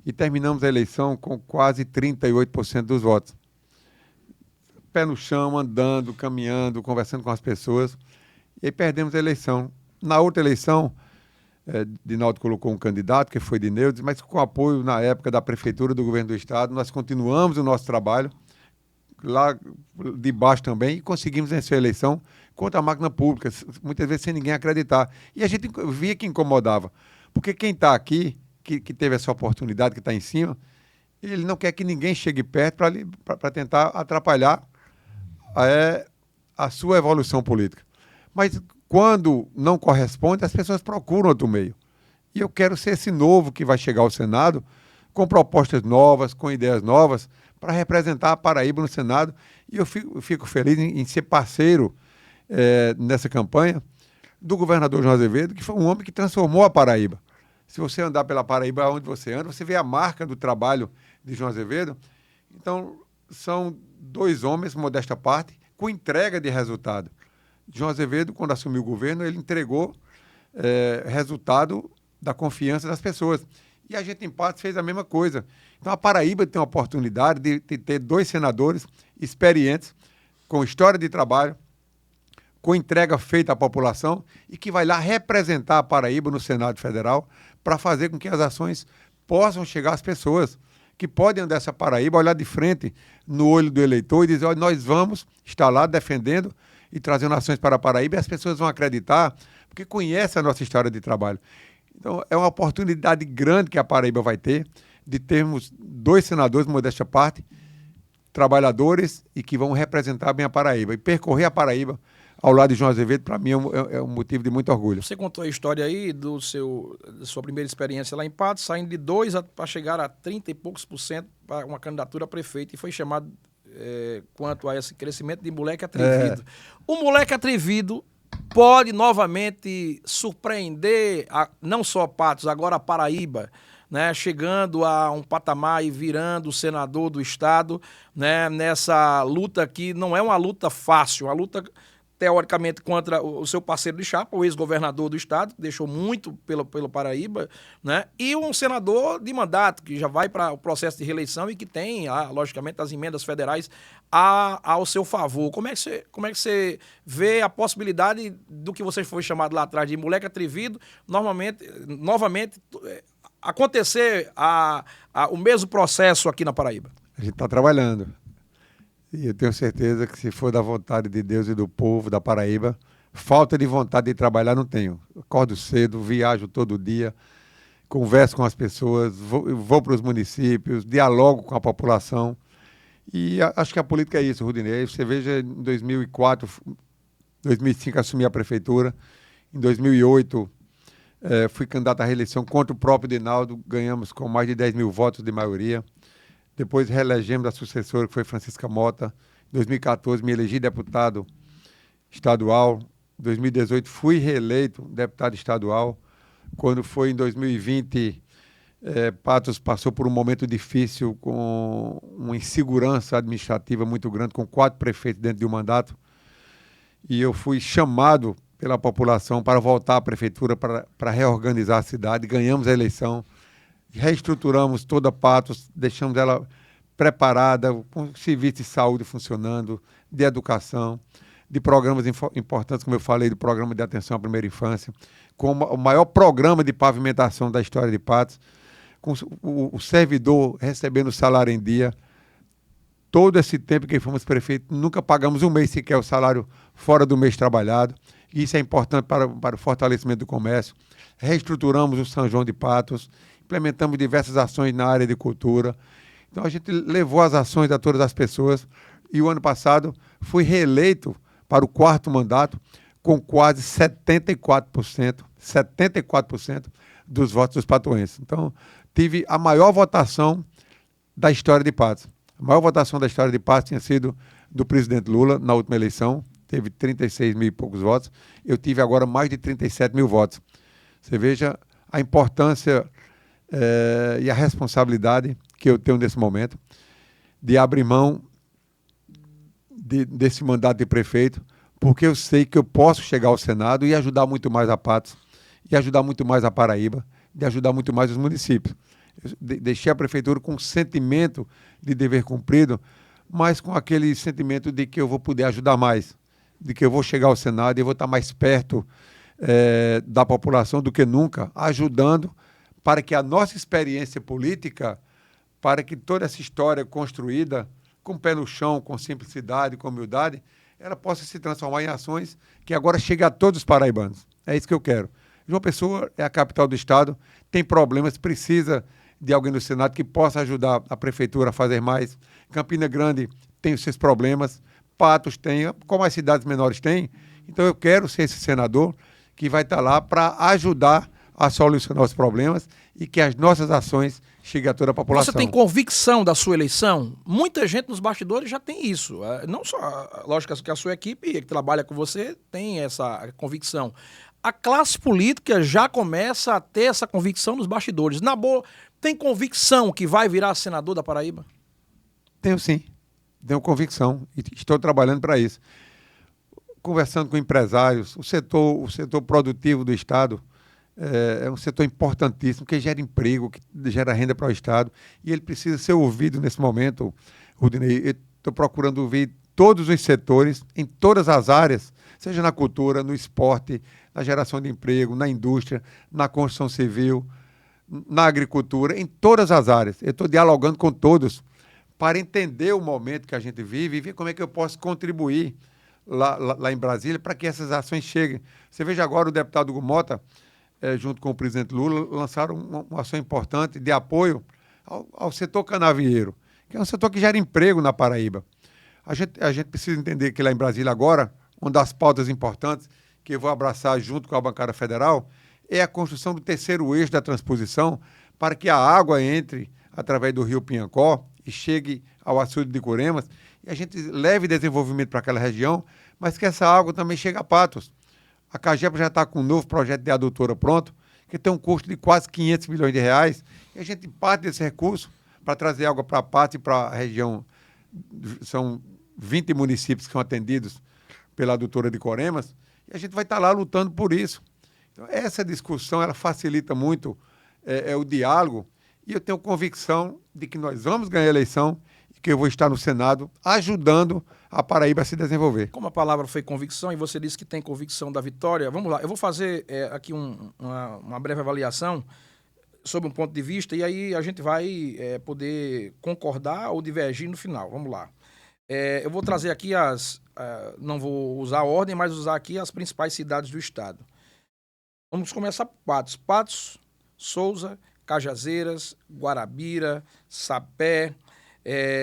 e terminamos a eleição com quase 38% dos votos. Pé no chão, andando, caminhando, conversando com as pessoas, e aí perdemos a eleição. Na outra eleição, Dinaldo colocou um candidato, que foi Dineudes, mas com apoio, na época, da Prefeitura, do Governo do Estado, nós continuamos o nosso trabalho, lá de baixo também, e conseguimos vencer a eleição contra a máquina pública, muitas vezes sem ninguém acreditar. E a gente via que incomodava, porque quem está aqui, que teve essa oportunidade, que está em cima, ele não quer que ninguém chegue perto para tentar atrapalhar a sua evolução política. Mas quando não corresponde, as pessoas procuram outro meio. E eu quero ser esse novo que vai chegar ao Senado com propostas novas, com ideias novas, para representar a Paraíba no Senado. E eu fico feliz em ser parceiro nessa campanha do governador João Azevedo, que foi um homem que transformou a Paraíba. Se você andar pela Paraíba, onde você anda, você vê a marca do trabalho de João Azevedo. Então, são 2 homens, modesta parte, com entrega de resultado. João Azevedo, quando assumiu o governo, ele entregou resultado da confiança das pessoas. E a gente, em Patos, fez a mesma coisa. Então, a Paraíba tem a oportunidade de ter 2 senadores experientes, com história de trabalho, com entrega feita à população e que vai lá representar a Paraíba no Senado Federal para fazer com que as ações possam chegar às pessoas, que podem andar essa Paraíba, olhar de frente no olho do eleitor e dizer, olha, nós vamos estar lá defendendo e trazendo ações para a Paraíba, e as pessoas vão acreditar, porque conhecem a nossa história de trabalho. Então, é uma oportunidade grande que a Paraíba vai ter, de termos 2 senadores, modéstia à parte, trabalhadores e que vão representar bem a Paraíba. E percorrer a Paraíba ao lado de João Azevedo, para mim, é um motivo de muito orgulho. Você contou a história aí da sua primeira experiência lá em Patos, saindo de 2 para chegar a 30 e poucos % para uma candidatura a prefeito, e foi chamado, quanto a esse crescimento, de moleque atrevido. O moleque atrevido pode novamente surpreender não só Patos, agora a Paraíba, né, chegando a um patamar e virando senador do estado, né, nessa luta que não é uma luta fácil, uma luta teoricamente contra o seu parceiro de chapa, o ex-governador do estado, que deixou muito pelo Paraíba, né, e um senador de mandato, que já vai para o processo de reeleição e que tem, logicamente, as emendas federais ao seu favor. Como é que você vê a possibilidade do que você foi chamado lá atrás de moleque atrevido, novamente acontecer o mesmo processo aqui na Paraíba? A gente está trabalhando. E eu tenho certeza que, se for da vontade de Deus e do povo da Paraíba, falta de vontade de trabalhar não tenho. Acordo cedo, viajo todo dia, converso com as pessoas, vou para os municípios, dialogo com a população. E acho que a política é isso, Rudinei. Você veja, em 2004, 2005 assumi a prefeitura, em 2008 fui candidato à reeleição contra o próprio Dinaldo, ganhamos com mais de 10 mil votos de maioria. Depois reelegemos a sucessora, que foi Francisca Mota. Em 2014 me elegi deputado estadual. Em 2018 fui reeleito deputado estadual. Quando foi em 2020, Patos passou por um momento difícil, com uma insegurança administrativa muito grande, com 4 prefeitos dentro de um mandato. E eu fui chamado pela população para voltar à prefeitura, para reorganizar a cidade. Ganhamos a eleição, reestruturamos toda Patos, deixamos ela preparada, com serviço de saúde funcionando, de educação, de programas importantes, como eu falei, do programa de atenção à primeira infância, com o maior programa de pavimentação da história de Patos, com o servidor recebendo salário em dia. Todo esse tempo que fomos prefeitos, nunca pagamos um mês sequer o salário fora do mês trabalhado. E isso é importante para o fortalecimento do comércio. Reestruturamos o São João de Patos, implementamos diversas ações na área de cultura. Então, a gente levou as ações a todas as pessoas. E o ano passado fui reeleito para o 4º mandato com quase 74% dos votos dos patoenses. Então, tive a maior votação da história de Patos. A maior votação da história de Patos tinha sido do presidente Lula na última eleição, teve 36 mil e poucos votos. Eu tive agora mais de 37 mil votos. Você veja a importância e a responsabilidade que eu tenho nesse momento de abrir mão desse mandato de prefeito, porque eu sei que eu posso chegar ao Senado e ajudar muito mais a Patos, e ajudar muito mais a Paraíba, e ajudar muito mais os municípios. Eu deixei a prefeitura com um sentimento de dever cumprido, mas com aquele sentimento de que eu vou poder ajudar mais, de que eu vou chegar ao Senado e eu vou estar mais perto da população do que nunca, ajudando para que a nossa experiência política, para que toda essa história construída com pé no chão, com simplicidade, com humildade, ela possa se transformar em ações que agora cheguem a todos os paraibanos. É isso que eu quero. João Pessoa é a capital do estado, tem problemas, precisa de alguém no Senado que possa ajudar a prefeitura a fazer mais. Campina Grande tem os seus problemas, Patos tem, como as cidades menores têm. Então eu quero ser esse senador que vai estar lá para ajudar a solucionar os problemas e que as nossas ações cheguem a toda a população. Você tem convicção da sua eleição? Muita gente nos bastidores já tem isso. Não só, lógico que a sua equipe que trabalha com você tem essa convicção. A classe política já começa a ter essa convicção nos bastidores. Na boa, tem convicção que vai virar senador da Paraíba? Tenho sim. Tenho convicção e estou trabalhando para isso. Conversando com empresários, o setor produtivo do estado é um setor importantíssimo, que gera emprego, que gera renda para o estado, e ele precisa ser ouvido nesse momento, Rudinei. Eu estou procurando ouvir todos os setores, em todas as áreas, seja na cultura, no esporte, na geração de emprego, na indústria, na construção civil, na agricultura, em todas as áreas. Eu estou dialogando com todos para entender o momento que a gente vive e ver como é que eu posso contribuir lá em Brasília para que essas ações cheguem. Você veja agora o deputado Hugo Mota, junto com o presidente Lula, lançaram uma ação importante de apoio ao setor canavieiro, que é um setor que gera emprego na Paraíba. A gente precisa entender que lá em Brasília agora, uma das pautas importantes que eu vou abraçar junto com a bancada federal é a construção do terceiro eixo da transposição para que a água entre através do rio Piancó e chegue ao açude de Coremas e a gente leve desenvolvimento para aquela região, mas que essa água também chegue a Patos. A Cagepa já está com um novo projeto de adutora pronto, que tem um custo de quase 500 milhões de reais, e a gente parte desse recurso para trazer água para Patos e para a região. São 20 municípios que são atendidos pela adutora de Coremas, e a gente vai estar lá lutando por isso. Então, essa discussão ela facilita muito o diálogo, e eu tenho convicção de que nós vamos ganhar a eleição e que eu vou estar no Senado ajudando a Paraíba a se desenvolver. Como a palavra foi convicção e você disse que tem convicção da vitória, vamos lá, eu vou fazer aqui uma breve avaliação sobre um ponto de vista e aí a gente vai poder concordar ou divergir no final. Vamos lá. Eu vou trazer aqui não vou usar a ordem, mas usar aqui as principais cidades do estado. Vamos começar por Patos. Patos, Souza, Cajazeiras, Guarabira, Sapé,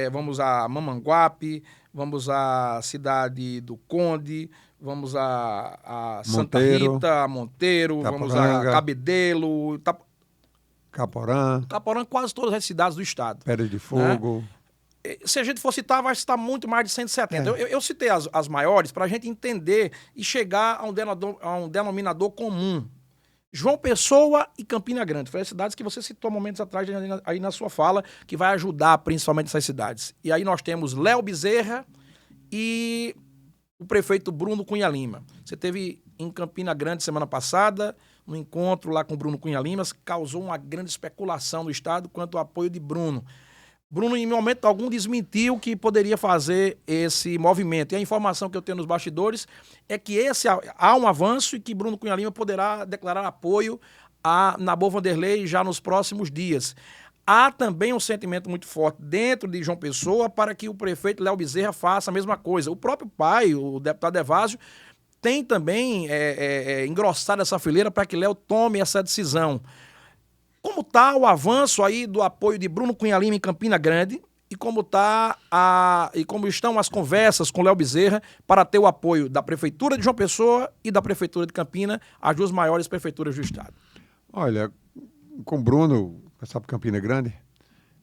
vamos a Mamanguape, vamos à cidade do Conde, vamos a Santa Rita, a Monteiro, vamos a Cabedelo, Caporã, quase todas as cidades do estado. Pedra de Fogo. Né? Se a gente for citar, vai citar muito mais de 170. Eu citei as maiores para a gente entender e chegar a um denominador comum. João Pessoa e Campina Grande. Foram as cidades que você citou momentos atrás aí na sua fala, que vai ajudar principalmente essas cidades. E aí nós temos Léo Bezerra e o prefeito Bruno Cunha Lima. Você teve em Campina Grande semana passada, um encontro lá com o Bruno Cunha Lima, causou uma grande especulação no estado quanto ao apoio de Bruno. Bruno, em momento algum, desmentiu que poderia fazer esse movimento. E a informação que eu tenho nos bastidores é que há um avanço e que Bruno Cunha Lima poderá declarar apoio a Nabor Vanderlei já nos próximos dias. Há também um sentimento muito forte dentro de João Pessoa para que o prefeito Léo Bezerra faça a mesma coisa. O próprio pai, o deputado Evásio, tem também engrossado essa fileira para que Léo tome essa decisão. Como está o avanço aí do apoio de Bruno Cunha Lima em Campina Grande e como estão as conversas com Léo Bezerra para ter o apoio da Prefeitura de João Pessoa e da Prefeitura de Campina, as duas maiores prefeituras do estado? Olha, com o Bruno, passar para Campina Grande,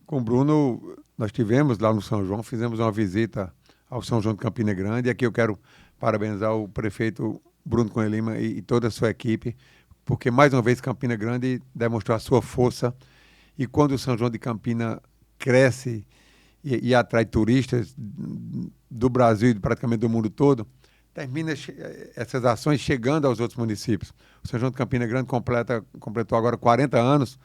com o Bruno nós tivemos lá no São João, fizemos uma visita ao São João de Campina Grande e aqui eu quero parabenizar o prefeito Bruno Cunha Lima e toda a sua equipe, porque, mais uma vez, Campina Grande demonstrou a sua força e quando o São João de Campina cresce e atrai turistas do Brasil e praticamente do mundo todo, termina essas ações chegando aos outros municípios. O São João de Campina Grande completou agora 40 anos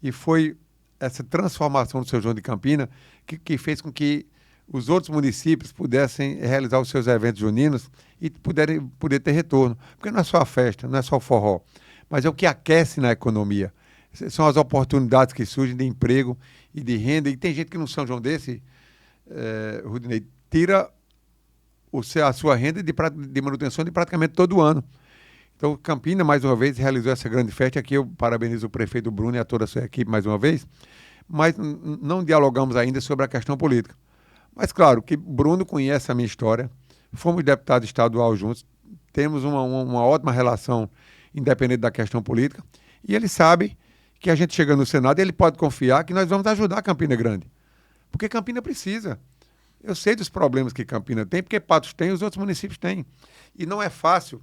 e foi essa transformação do São João de Campina que fez com que os outros municípios pudessem realizar os seus eventos juninos e poder ter retorno. Porque não é só a festa, não é só o forró, mas é o que aquece na economia. São as oportunidades que surgem de emprego e de renda. E tem gente que num São João desse, Rudinei, tira a sua renda de manutenção de praticamente todo ano. Então, Campina, mais uma vez, realizou essa grande festa. Aqui eu parabenizo o prefeito Bruno e a toda a sua equipe mais uma vez. Mas não dialogamos ainda sobre a questão política. Mas, claro, que Bruno conhece a minha história. Fomos deputado estadual juntos. Temos uma ótima relação independente da questão política, e ele sabe que a gente chega no Senado e ele pode confiar que nós vamos ajudar Campina Grande, porque Campina precisa. Eu sei dos problemas que Campina tem, porque Patos tem e os outros municípios têm. E não é fácil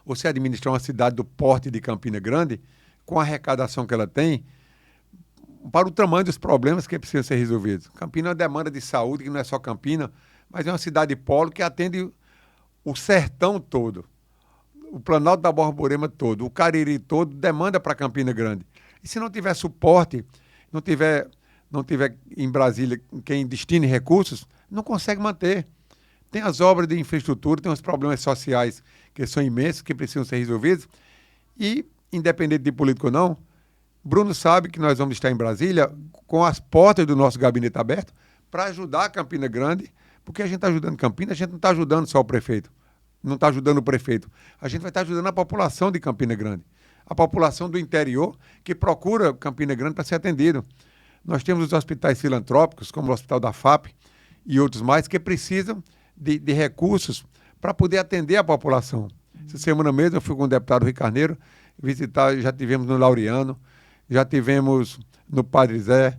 você administrar uma cidade do porte de Campina Grande com a arrecadação que ela tem para o tamanho dos problemas que precisam ser resolvidos. Campina é uma demanda de saúde, que não é só Campina, mas é uma cidade polo que atende o sertão todo. O Planalto da Borborema todo, o Cariri todo, demanda para Campina Grande. E se não tiver suporte, não tiver em Brasília quem destine recursos, não consegue manter. Tem as obras de infraestrutura, tem os problemas sociais que são imensos, que precisam ser resolvidos. E, independente de político ou não, Bruno sabe que nós vamos estar em Brasília com as portas do nosso gabinete aberto para ajudar a Campina Grande, porque a gente está ajudando Campina, a gente não está ajudando só o prefeito, não está ajudando o prefeito, a gente vai estar ajudando a população de Campina Grande, a população do interior que procura Campina Grande para ser atendido. Nós temos os hospitais filantrópicos, como o Hospital da FAP e outros mais, que precisam de recursos para poder atender a população. Essa semana mesmo eu fui com o deputado Rui Carneiro visitar, já tivemos no Laureano, já tivemos no Padre Zé,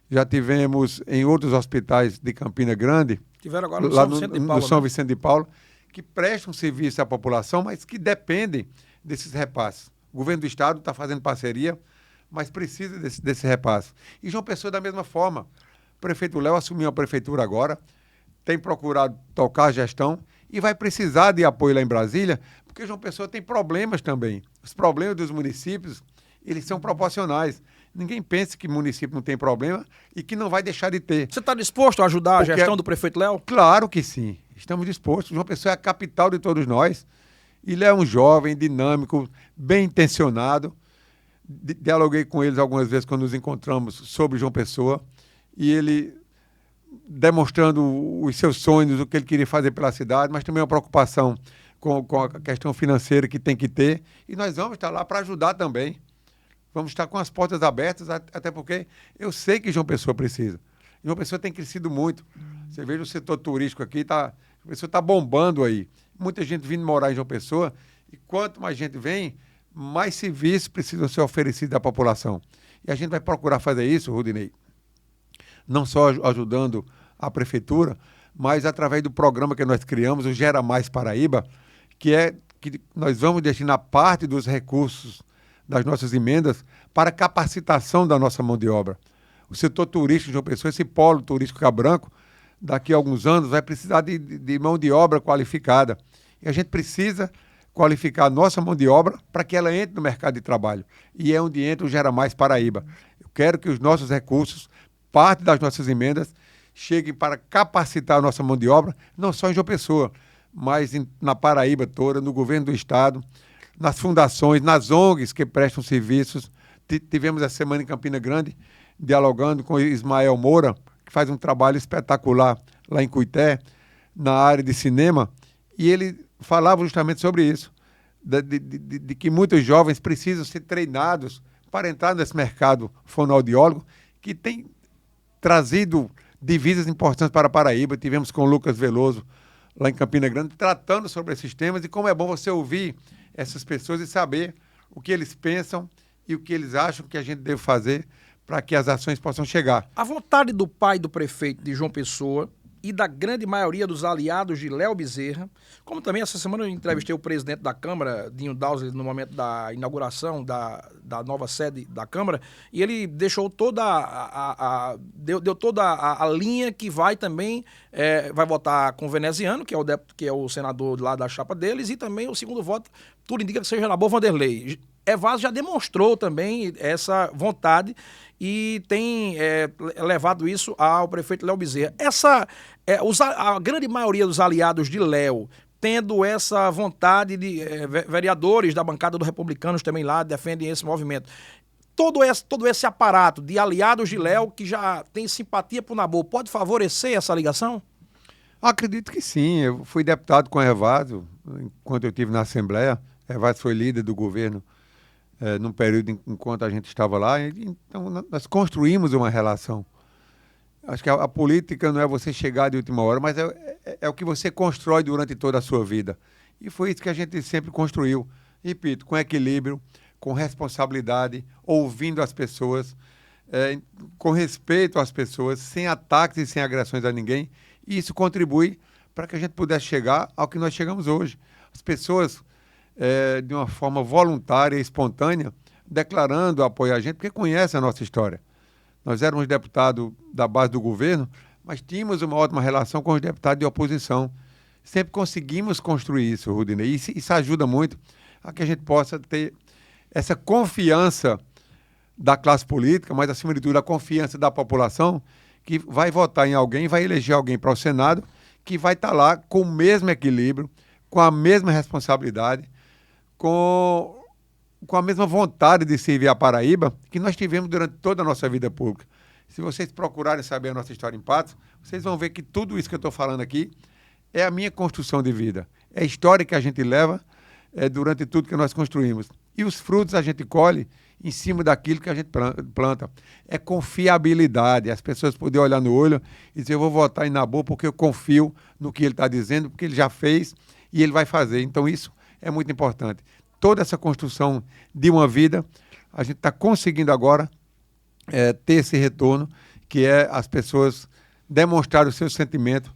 já tivemos em outros hospitais de Campina Grande. Tiveram agora no lá São Vicente de Paula. No São Vicente de Paula, que prestam serviço à população, mas que dependem desses repasses. O governo do estado está fazendo parceria, mas precisa desse repasse. E João Pessoa da mesma forma. O prefeito Léo assumiu a prefeitura agora, tem procurado tocar a gestão e vai precisar de apoio lá em Brasília, porque João Pessoa tem problemas também. Os problemas dos municípios, eles são proporcionais. Ninguém pense que o município não tem problema e que não vai deixar de ter. Você está disposto a ajudar a gestão do prefeito Léo? Claro que sim. Estamos dispostos. João Pessoa é a capital de todos nós. Ele é um jovem, dinâmico, bem intencionado. Dialoguei com eles algumas vezes quando nos encontramos sobre João Pessoa. E ele demonstrando os seus sonhos, o que ele queria fazer pela cidade, mas também uma preocupação com a questão financeira que tem que ter. E nós vamos estar lá para ajudar também. Vamos estar com as portas abertas, até porque eu sei que João Pessoa precisa. João Pessoa tem crescido muito. Você veja o setor turístico aqui, João Pessoa está bombando aí. Muita gente vindo morar em João Pessoa, e quanto mais gente vem, mais serviços precisam ser oferecidos à população. E a gente vai procurar fazer isso, Rudinei, não só ajudando a prefeitura, mas através do programa que nós criamos, o Gera Mais Paraíba, que nós vamos destinar parte dos recursos das nossas emendas para capacitação da nossa mão de obra. O setor turístico de João Pessoa, esse polo turístico Cabranco, daqui a alguns anos vai precisar de mão de obra qualificada. E a gente precisa qualificar a nossa mão de obra para que ela entre no mercado de trabalho. E é onde entra o Gera Mais Paraíba. Eu quero que os nossos recursos, parte das nossas emendas, cheguem para capacitar a nossa mão de obra, não só em João Pessoa, mas na Paraíba toda, no governo do estado, nas fundações, nas ONGs que prestam serviços. Tivemos essa semana em Campina Grande, dialogando com o Ismael Moura, que faz um trabalho espetacular lá em Cuité, na área de cinema, e ele falava justamente sobre isso, de que muitos jovens precisam ser treinados para entrar nesse mercado fonoaudiólogo, que tem trazido divisas importantes para a Paraíba. Tivemos com o Lucas Veloso, lá em Campina Grande, tratando sobre esses temas, e como é bom você ouvir essas pessoas e saber o que eles pensam e o que eles acham que a gente deve fazer para que as ações possam chegar. A vontade do pai do prefeito de João Pessoa e da grande maioria dos aliados de Léo Bezerra, como também essa semana eu entrevistei o presidente da Câmara, Dinho Dauser, no momento da inauguração da nova sede da Câmara, e ele deixou toda deu toda a linha que vai também, vai votar com o veneziano, que é o senador lá da chapa deles, e também o segundo voto, tudo indica que seja Nabor Vanderlei. Evasio já demonstrou também essa vontade e tem levado isso ao prefeito Léo Bezerra. A grande maioria dos aliados de Léo, tendo essa vontade de vereadores da bancada dos republicanos também lá defendem esse movimento. Todo esse aparato de aliados de Léo que já tem simpatia por Nabor, pode favorecer essa ligação? Acredito que sim. Eu fui deputado com o Evasio enquanto eu estive na Assembleia. Evasio foi líder do governo num período enquanto a gente estava lá. Então, nós construímos uma relação. Acho que a política não é você chegar de última hora, mas é o que você constrói durante toda a sua vida. E foi isso que a gente sempre construiu. Repito, com equilíbrio, com responsabilidade, ouvindo as pessoas, com respeito às pessoas, sem ataques e sem agressões a ninguém. E isso contribui para que a gente pudesse chegar ao que nós chegamos hoje. As pessoas, de uma forma voluntária e espontânea, declarando apoio a gente, porque conhecem a nossa história. Nós éramos deputados da base do governo, mas tínhamos uma ótima relação com os deputados de oposição. Sempre conseguimos construir isso, Rudinei, e isso ajuda muito a que a gente possa ter essa confiança da classe política, mas, acima de tudo, a confiança da população, que vai votar em alguém, vai eleger alguém para o Senado, que vai estar lá com o mesmo equilíbrio, com a mesma responsabilidade, com com a mesma vontade de servir a Paraíba que nós tivemos durante toda a nossa vida pública. Se vocês procurarem saber a nossa história em Patos, vocês vão ver que tudo isso que eu estou falando aqui é a minha construção de vida. É a história que a gente leva durante tudo que nós construímos. E os frutos a gente colhe em cima daquilo que a gente planta. É confiabilidade. As pessoas poderem olhar no olho e dizer, eu vou votar em Nabu porque eu confio no que ele está dizendo, porque ele já fez e ele vai fazer. Então isso é muito importante. Toda essa construção de uma vida, a gente está conseguindo agora ter esse retorno, que é as pessoas demonstrar o seu sentimento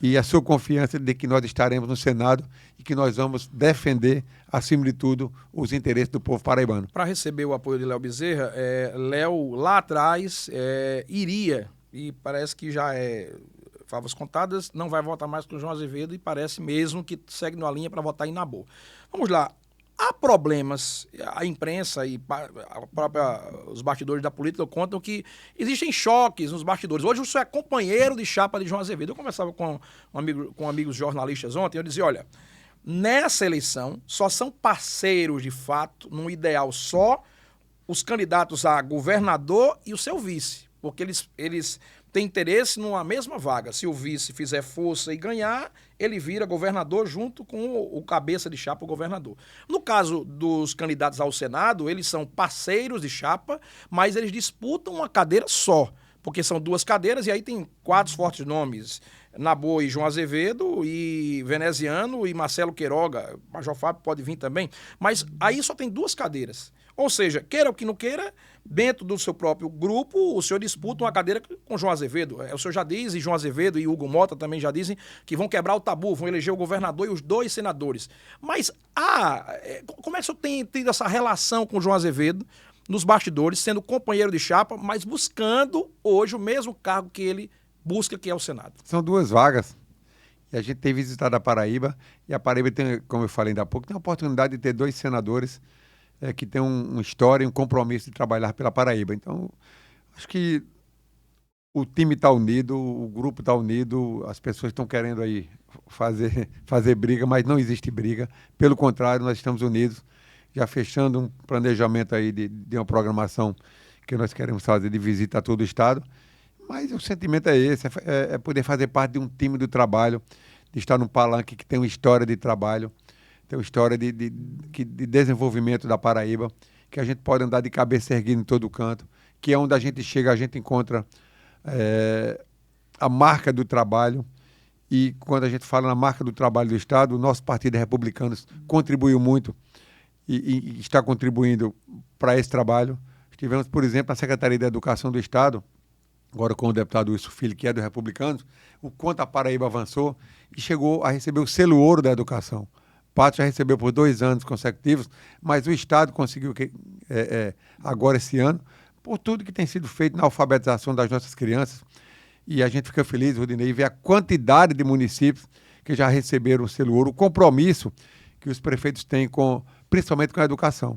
e a sua confiança de que nós estaremos no Senado e que nós vamos defender, acima de tudo, os interesses do povo paraibano. Para receber o apoio de Léo Bezerra, Léo lá atrás iria, e parece que já favas contadas, não vai votar mais com o João Azevedo e parece mesmo que segue numa linha para votar em Nabu. Vamos lá. Há problemas, a imprensa e os bastidores da política contam que existem choques nos bastidores. Hoje o senhor é companheiro de chapa de João Azevedo. Eu conversava com amigos jornalistas ontem, eu dizia, olha, nessa eleição só são parceiros de fato, num ideal só, os candidatos a governador e o seu vice, porque eles têm interesse numa mesma vaga. Se o vice fizer força e ganhar, ele vira governador junto com o cabeça de chapa, o governador. No caso dos candidatos ao Senado, eles são parceiros de chapa, mas eles disputam uma cadeira só, porque são duas cadeiras e aí tem 4 fortes nomes, Nabu e João Azevedo, e Veneziano e Marcelo Queiroga, Major Fábio pode vir também, mas aí só tem 2 cadeiras. Ou seja, queira o que não queira, dentro do seu próprio grupo, o senhor disputa uma cadeira com João Azevedo. O senhor já diz, e João Azevedo e Hugo Mota também já dizem, que vão quebrar o tabu, vão eleger o governador e os 2 senadores. Mas como é que o senhor tem tido essa relação com o João Azevedo nos bastidores, sendo companheiro de chapa, mas buscando hoje o mesmo cargo que ele busca, que é o Senado? São 2 vagas. E a gente tem visitado a Paraíba, e a Paraíba tem, como eu falei ainda há pouco, tem a oportunidade de ter 2 senadores que tem uma história e um compromisso de trabalhar pela Paraíba. Então, acho que o time está unido, o grupo está unido, as pessoas estão querendo aí fazer briga, mas não existe briga. Pelo contrário, nós estamos unidos, já fechando um planejamento aí de uma programação que nós queremos fazer de visita a todo o estado. Mas o sentimento é esse, é poder fazer parte de um time do trabalho, de estar num palanque que tem uma história de trabalho, tem uma história de desenvolvimento da Paraíba, que a gente pode andar de cabeça erguida em todo canto, que é onde a gente chega, a gente encontra a marca do trabalho. E quando a gente fala na marca do trabalho do Estado, o nosso Partido Republicanos contribuiu muito e está contribuindo para esse trabalho. Estivemos, por exemplo, na Secretaria da Educação do Estado, agora com o deputado Wilson Filho, que é do Republicanos, o quanto a Paraíba avançou e chegou a receber o selo ouro da educação. Patos já recebeu por 2 anos consecutivos, mas o Estado conseguiu agora esse ano, por tudo que tem sido feito na alfabetização das nossas crianças. E a gente fica feliz, Rodinei, ver a quantidade de municípios que já receberam o selo ouro, o compromisso que os prefeitos têm principalmente com a educação.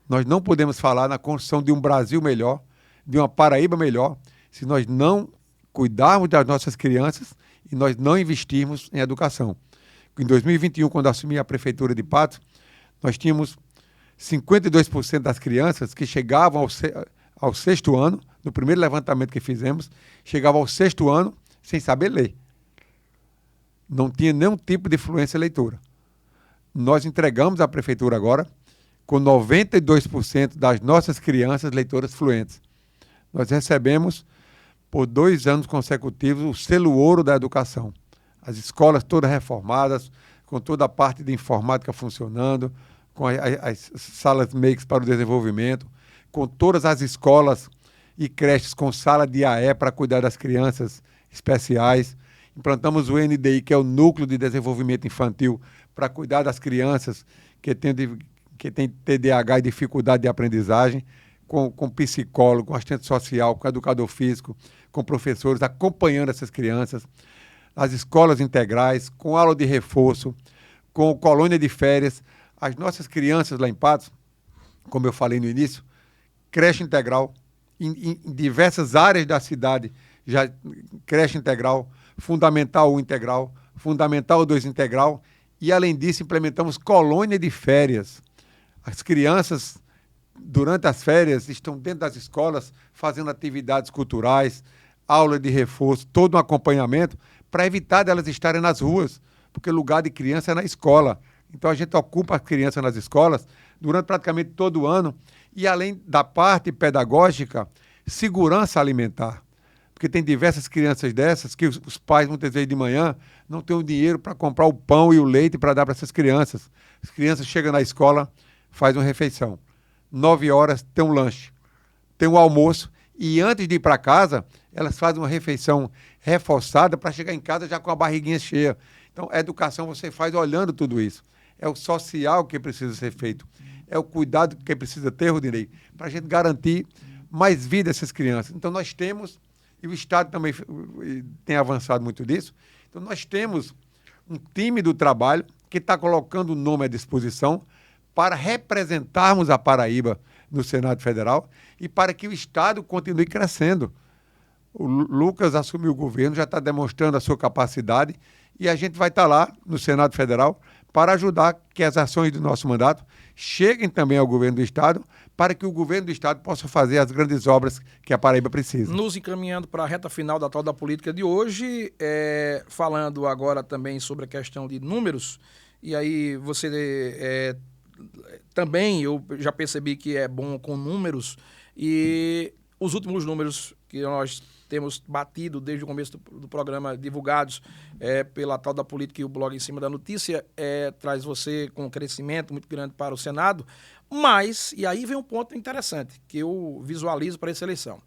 Nós não podemos falar na construção de um Brasil melhor, de uma Paraíba melhor, se nós não cuidarmos das nossas crianças e nós não investirmos em educação. Em 2021, quando assumi a prefeitura de Patos, nós tínhamos 52% das crianças que chegavam ao 6º ano, no primeiro levantamento que fizemos, chegavam ao 6º ano sem saber ler. Não tinha nenhum tipo de fluência leitora. Nós entregamos à prefeitura agora com 92% das nossas crianças leitoras fluentes. Nós recebemos, por 2 anos consecutivos, o selo ouro da educação. As escolas todas reformadas, com toda a parte de informática funcionando, com as salas makes para o desenvolvimento, com todas as escolas e creches com sala de AE para cuidar das crianças especiais. Implantamos o NDI, que é o Núcleo de Desenvolvimento Infantil, para cuidar das crianças que têm TDAH e dificuldade de aprendizagem, com psicólogo, com assistente social, com educador físico, com professores acompanhando essas crianças. As escolas integrais, com aula de reforço, com colônia de férias. As nossas crianças lá em Patos, como eu falei no início, creche integral, em diversas áreas da cidade, já creche integral, Fundamental 1 integral, Fundamental 2 integral, e além disso implementamos colônia de férias. As crianças durante as férias, estão dentro das escolas fazendo atividades culturais, aula de reforço, todo um acompanhamento, para evitar delas estarem nas ruas, porque o lugar de criança é na escola. Então, a gente ocupa as crianças nas escolas durante praticamente todo o ano, e além da parte pedagógica, segurança alimentar. Porque tem diversas crianças dessas que os pais, muitas vezes de manhã, não têm o dinheiro para comprar o pão e o leite para dar para essas crianças. As crianças chegam na escola, fazem uma refeição. 9 horas tem um lanche, tem um almoço, e antes de ir para casa, elas fazem uma refeição reforçada para chegar em casa já com a barriguinha cheia. Então, a educação você faz olhando tudo isso. É o social que precisa ser feito. É o cuidado que precisa ter, Rodinei, para a gente garantir mais vida a essas crianças. Então, nós temos, e o Estado também tem avançado muito nisso, então nós temos um time do trabalho que está colocando o nome à disposição para representarmos a Paraíba no Senado Federal e para que o Estado continue crescendo. O Lucas assumiu o governo, já está demonstrando a sua capacidade e a gente vai estar lá no Senado Federal para ajudar que as ações do nosso mandato cheguem também ao governo do Estado, para que o governo do Estado possa fazer as grandes obras que a Paraíba precisa. Nos encaminhando para a reta final da tal da política de hoje, falando agora também sobre a questão de números, e aí você também, eu já percebi que é bom com números, e os últimos números que nós temos batido desde o começo do programa, divulgados pela tal da política e o blog Em Cima da Notícia, traz você com um crescimento muito grande para o Senado, mas, e aí vem um ponto interessante, que eu visualizo para essa eleição.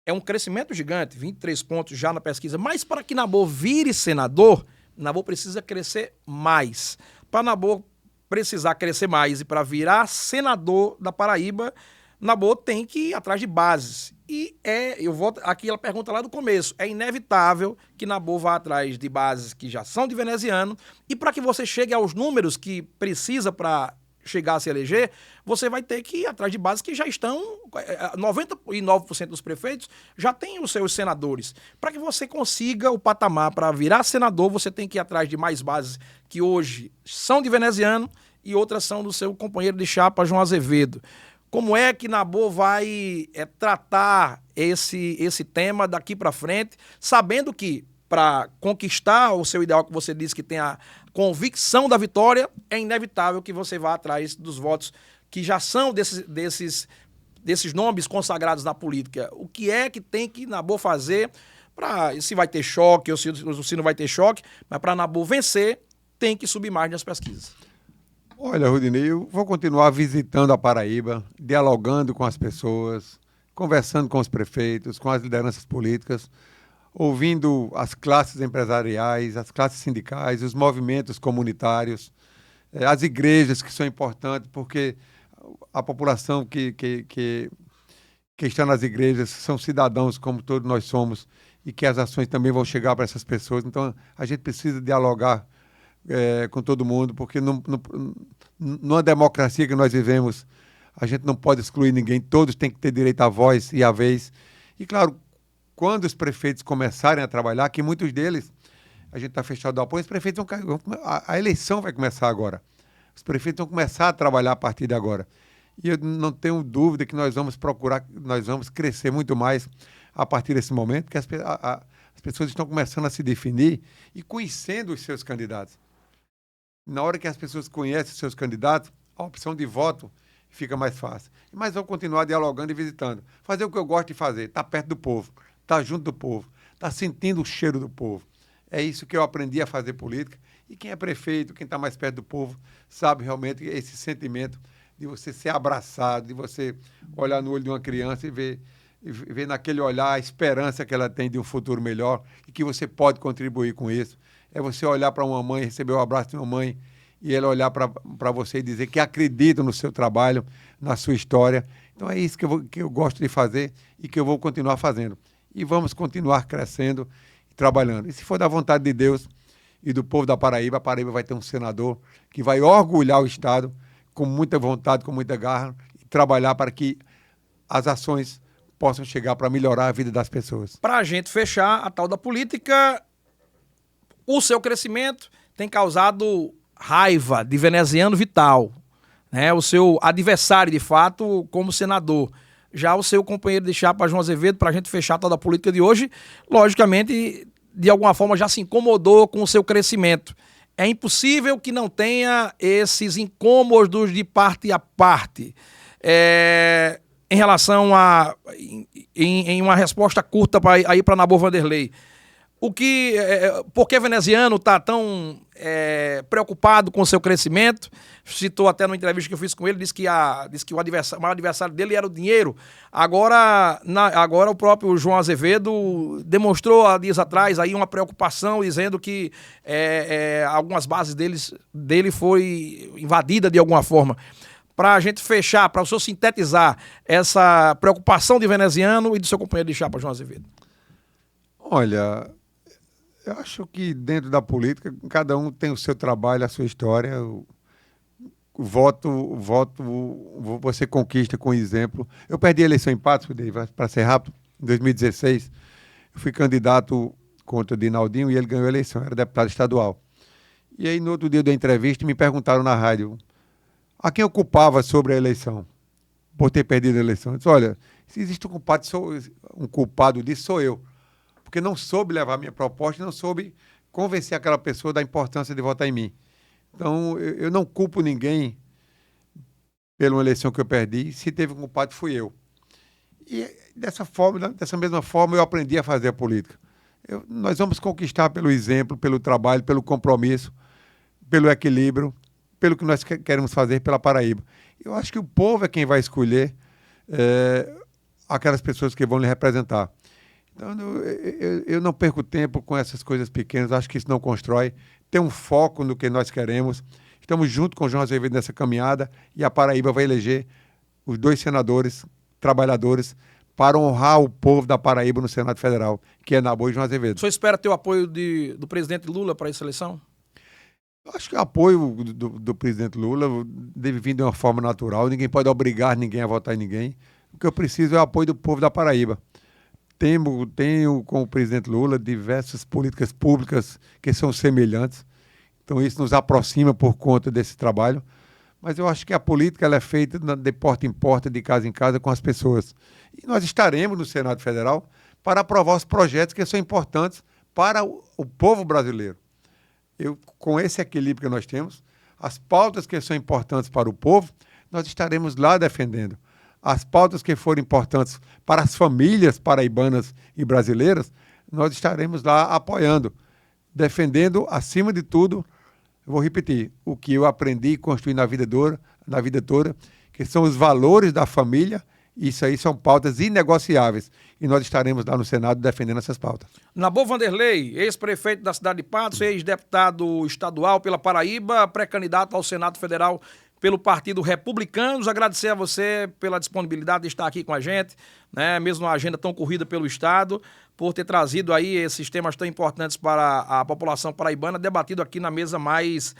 É um crescimento gigante, 23 pontos já na pesquisa, mas para que Nabor vire senador, Nabor precisa crescer mais. Para Nabor precisar crescer mais e para virar senador da Paraíba, Nabor tem que ir atrás de bases. E eu volto aqui, ela pergunta lá do começo, é inevitável que Nabor vá atrás de bases que já são de veneziano, e para que você chegue aos números que precisa para chegar a se eleger, você vai ter que ir atrás de bases que já estão, 99% dos prefeitos já têm os seus senadores. Para que você consiga o patamar para virar senador, você tem que ir atrás de mais bases que hoje são de veneziano e outras são do seu companheiro de chapa, João Azevedo. Como é que Nabor vai tratar esse tema daqui para frente, sabendo que para conquistar o seu ideal que você disse que tem a convicção da vitória, é inevitável que você vá atrás dos votos que já são desses nomes consagrados na política. O que é que tem que Nabor fazer se vai ter choque ou se não vai ter choque, mas para Nabor vencer, tem que subir mais nas pesquisas. Olha, Rodinei, eu vou continuar visitando a Paraíba, dialogando com as pessoas, conversando com os prefeitos, com as lideranças políticas, ouvindo as classes empresariais, as classes sindicais, os movimentos comunitários, as igrejas que são importantes, porque a população que está nas igrejas são cidadãos como todos nós somos e que as ações também vão chegar para essas pessoas. Então, a gente precisa dialogar com todo mundo, porque numa democracia que nós vivemos, a gente não pode excluir ninguém, todos têm que ter direito à voz e à vez. E, claro, quando os prefeitos começarem a trabalhar, que muitos deles, a gente está fechado do apoio, os prefeitos a eleição vai começar agora. Os prefeitos vão começar a trabalhar a partir de agora. E eu não tenho dúvida que nós vamos crescer muito mais a partir desse momento, porque as pessoas estão começando a se definir e conhecendo os seus candidatos. Na hora que as pessoas conhecem os seus candidatos, a opção de voto fica mais fácil. Mas vão continuar dialogando e visitando. Fazer o que eu gosto de fazer, estar perto do povo, estar junto do povo, estar sentindo o cheiro do povo. É isso que eu aprendi a fazer política. E quem é prefeito, quem está mais perto do povo, sabe realmente esse sentimento de você ser abraçado, de você olhar no olho de uma criança e ver naquele olhar a esperança que ela tem de um futuro melhor e que você pode contribuir com isso. É você olhar para uma mãe, receber o abraço de uma mãe e ela olhar para você e dizer que acredita no seu trabalho, na sua história. Então é isso que eu gosto de fazer e que eu vou continuar fazendo. E vamos continuar crescendo e trabalhando. E se for da vontade de Deus e do povo da Paraíba, a Paraíba vai ter um senador que vai orgulhar o Estado com muita vontade, com muita garra e trabalhar para que as ações possam chegar para melhorar a vida das pessoas. Para a gente fechar a tal da política, o seu crescimento tem causado raiva de veneziano Vital. né, o seu adversário, de fato, como senador. Já o seu companheiro de chapa, João Azevedo, para a gente fechar toda a política de hoje, logicamente, de alguma forma, já se incomodou com o seu crescimento. É impossível que não tenha esses incômodos de parte a parte. Em relação a... Em uma resposta curta aí para Nabor Vanderlei. Por que veneziano está tão preocupado com o seu crescimento? Citou até numa entrevista que eu fiz com ele, disse que o maior adversário dele era o dinheiro. Agora o próprio João Azevedo demonstrou há dias atrás aí uma preocupação, dizendo que algumas bases dele foi invadida de alguma forma. Para a gente fechar, para o senhor sintetizar essa preocupação de veneziano e do seu companheiro de chapa, João Azevedo. Olha, eu acho que dentro da política, cada um tem o seu trabalho, a sua história. O voto você conquista com exemplo. Eu perdi a eleição em Patos, para ser rápido, em 2016. Eu fui candidato contra o Dinaldinho e ele ganhou a eleição, era deputado estadual. E aí, no outro dia da entrevista, me perguntaram na rádio a quem eu culpava sobre a eleição, por ter perdido a eleição. Eu disse, olha, se existe um culpado disso, sou eu. Porque não soube levar a minha proposta e não soube convencer aquela pessoa da importância de votar em mim. Então, eu não culpo ninguém pela uma eleição que eu perdi. Se teve um culpado, fui eu. E dessa mesma forma, eu aprendi a fazer a política. Nós vamos conquistar pelo exemplo, pelo trabalho, pelo compromisso, pelo equilíbrio, pelo que nós queremos fazer pela Paraíba. Eu acho que o povo é quem vai escolher aquelas pessoas que vão lhe representar. Então, eu não perco tempo com essas coisas pequenas, acho que isso não constrói. Tem um foco no que nós queremos. Estamos junto com o João Azevedo nessa caminhada e a Paraíba vai eleger os 2 senadores trabalhadores para honrar o povo da Paraíba no Senado Federal, que é Nabor e João Azevedo. O senhor espera ter o apoio do presidente Lula para essa eleição? Eu acho que o apoio do presidente Lula deve vir de uma forma natural. Ninguém pode obrigar ninguém a votar em ninguém. O que eu preciso é o apoio do povo da Paraíba. Tenho com o presidente Lula diversas políticas públicas que são semelhantes. Então isso nos aproxima por conta desse trabalho. Mas eu acho que a política ela é feita de porta em porta, de casa em casa, com as pessoas. E nós estaremos no Senado Federal para aprovar os projetos que são importantes para o povo brasileiro. Com esse equilíbrio que nós temos, as pautas que são importantes para o povo, nós estaremos lá defendendo. As pautas que forem importantes para as famílias paraibanas e brasileiras, nós estaremos lá apoiando, defendendo, acima de tudo, eu vou repetir, o que eu aprendi e construí na vida toda, que são os valores da família. Isso aí são pautas inegociáveis. E nós estaremos lá no Senado defendendo essas pautas. Nabor Vanderlei, ex-prefeito da cidade de Patos, ex-deputado estadual pela Paraíba, pré-candidato ao Senado Federal pelo Partido Republicanos. Agradecer a você pela disponibilidade de estar aqui com a gente, né? Mesmo uma agenda tão corrida pelo Estado, por ter trazido aí esses temas tão importantes para a população paraibana, debatido aqui na mesa mais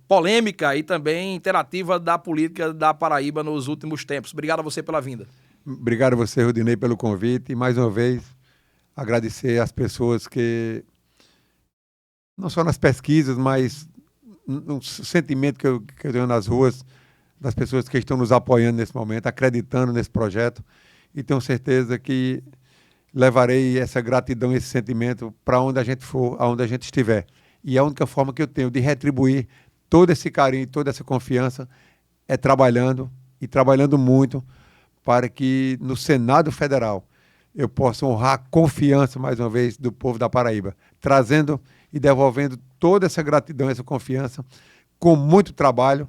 polêmica e também interativa da política da Paraíba nos últimos tempos. Obrigado a você pela vinda. Obrigado a você, Rudinei, pelo convite. E mais uma vez, agradecer às pessoas que, não só nas pesquisas, mas no sentimento que eu tenho nas ruas, das pessoas que estão nos apoiando nesse momento, acreditando nesse projeto. E tenho certeza que levarei essa gratidão, esse sentimento para onde a gente for, aonde a gente estiver. E a única forma que eu tenho de retribuir todo esse carinho, toda essa confiança é trabalhando, e trabalhando muito, para que no Senado Federal eu possa honrar a confiança, mais uma vez, do povo da Paraíba, trazendo e devolvendo toda essa gratidão, essa confiança, com muito trabalho,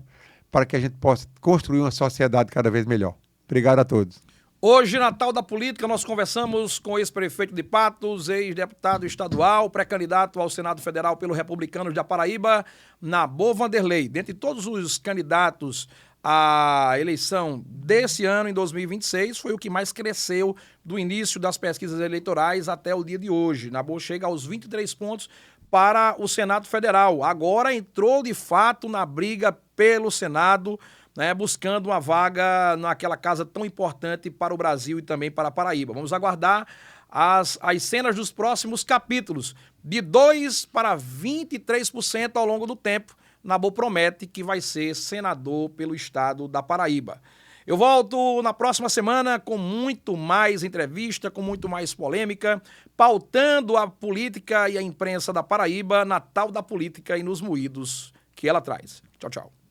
para que a gente possa construir uma sociedade cada vez melhor. Obrigado a todos. Hoje, Natal da Política, nós conversamos com o ex-prefeito de Patos, ex-deputado estadual, pré-candidato ao Senado Federal pelo Republicanos da Paraíba, Nabor Vanderlei. Dentre todos os candidatos à eleição desse ano, em 2026, foi o que mais cresceu do início das pesquisas eleitorais até o dia de hoje. Nabor chega aos 23 pontos para o Senado Federal. Agora entrou, de fato, na briga pelo Senado, né, buscando uma vaga naquela casa tão importante para o Brasil e também para a Paraíba. Vamos aguardar as cenas dos próximos capítulos, de 2% para 23% ao longo do tempo, Nabo promete que vai ser senador pelo estado da Paraíba. Eu volto na próxima semana com muito mais entrevista, com muito mais polêmica, pautando a política e a imprensa da Paraíba na tal da política e nos moídos que ela traz. Tchau, tchau.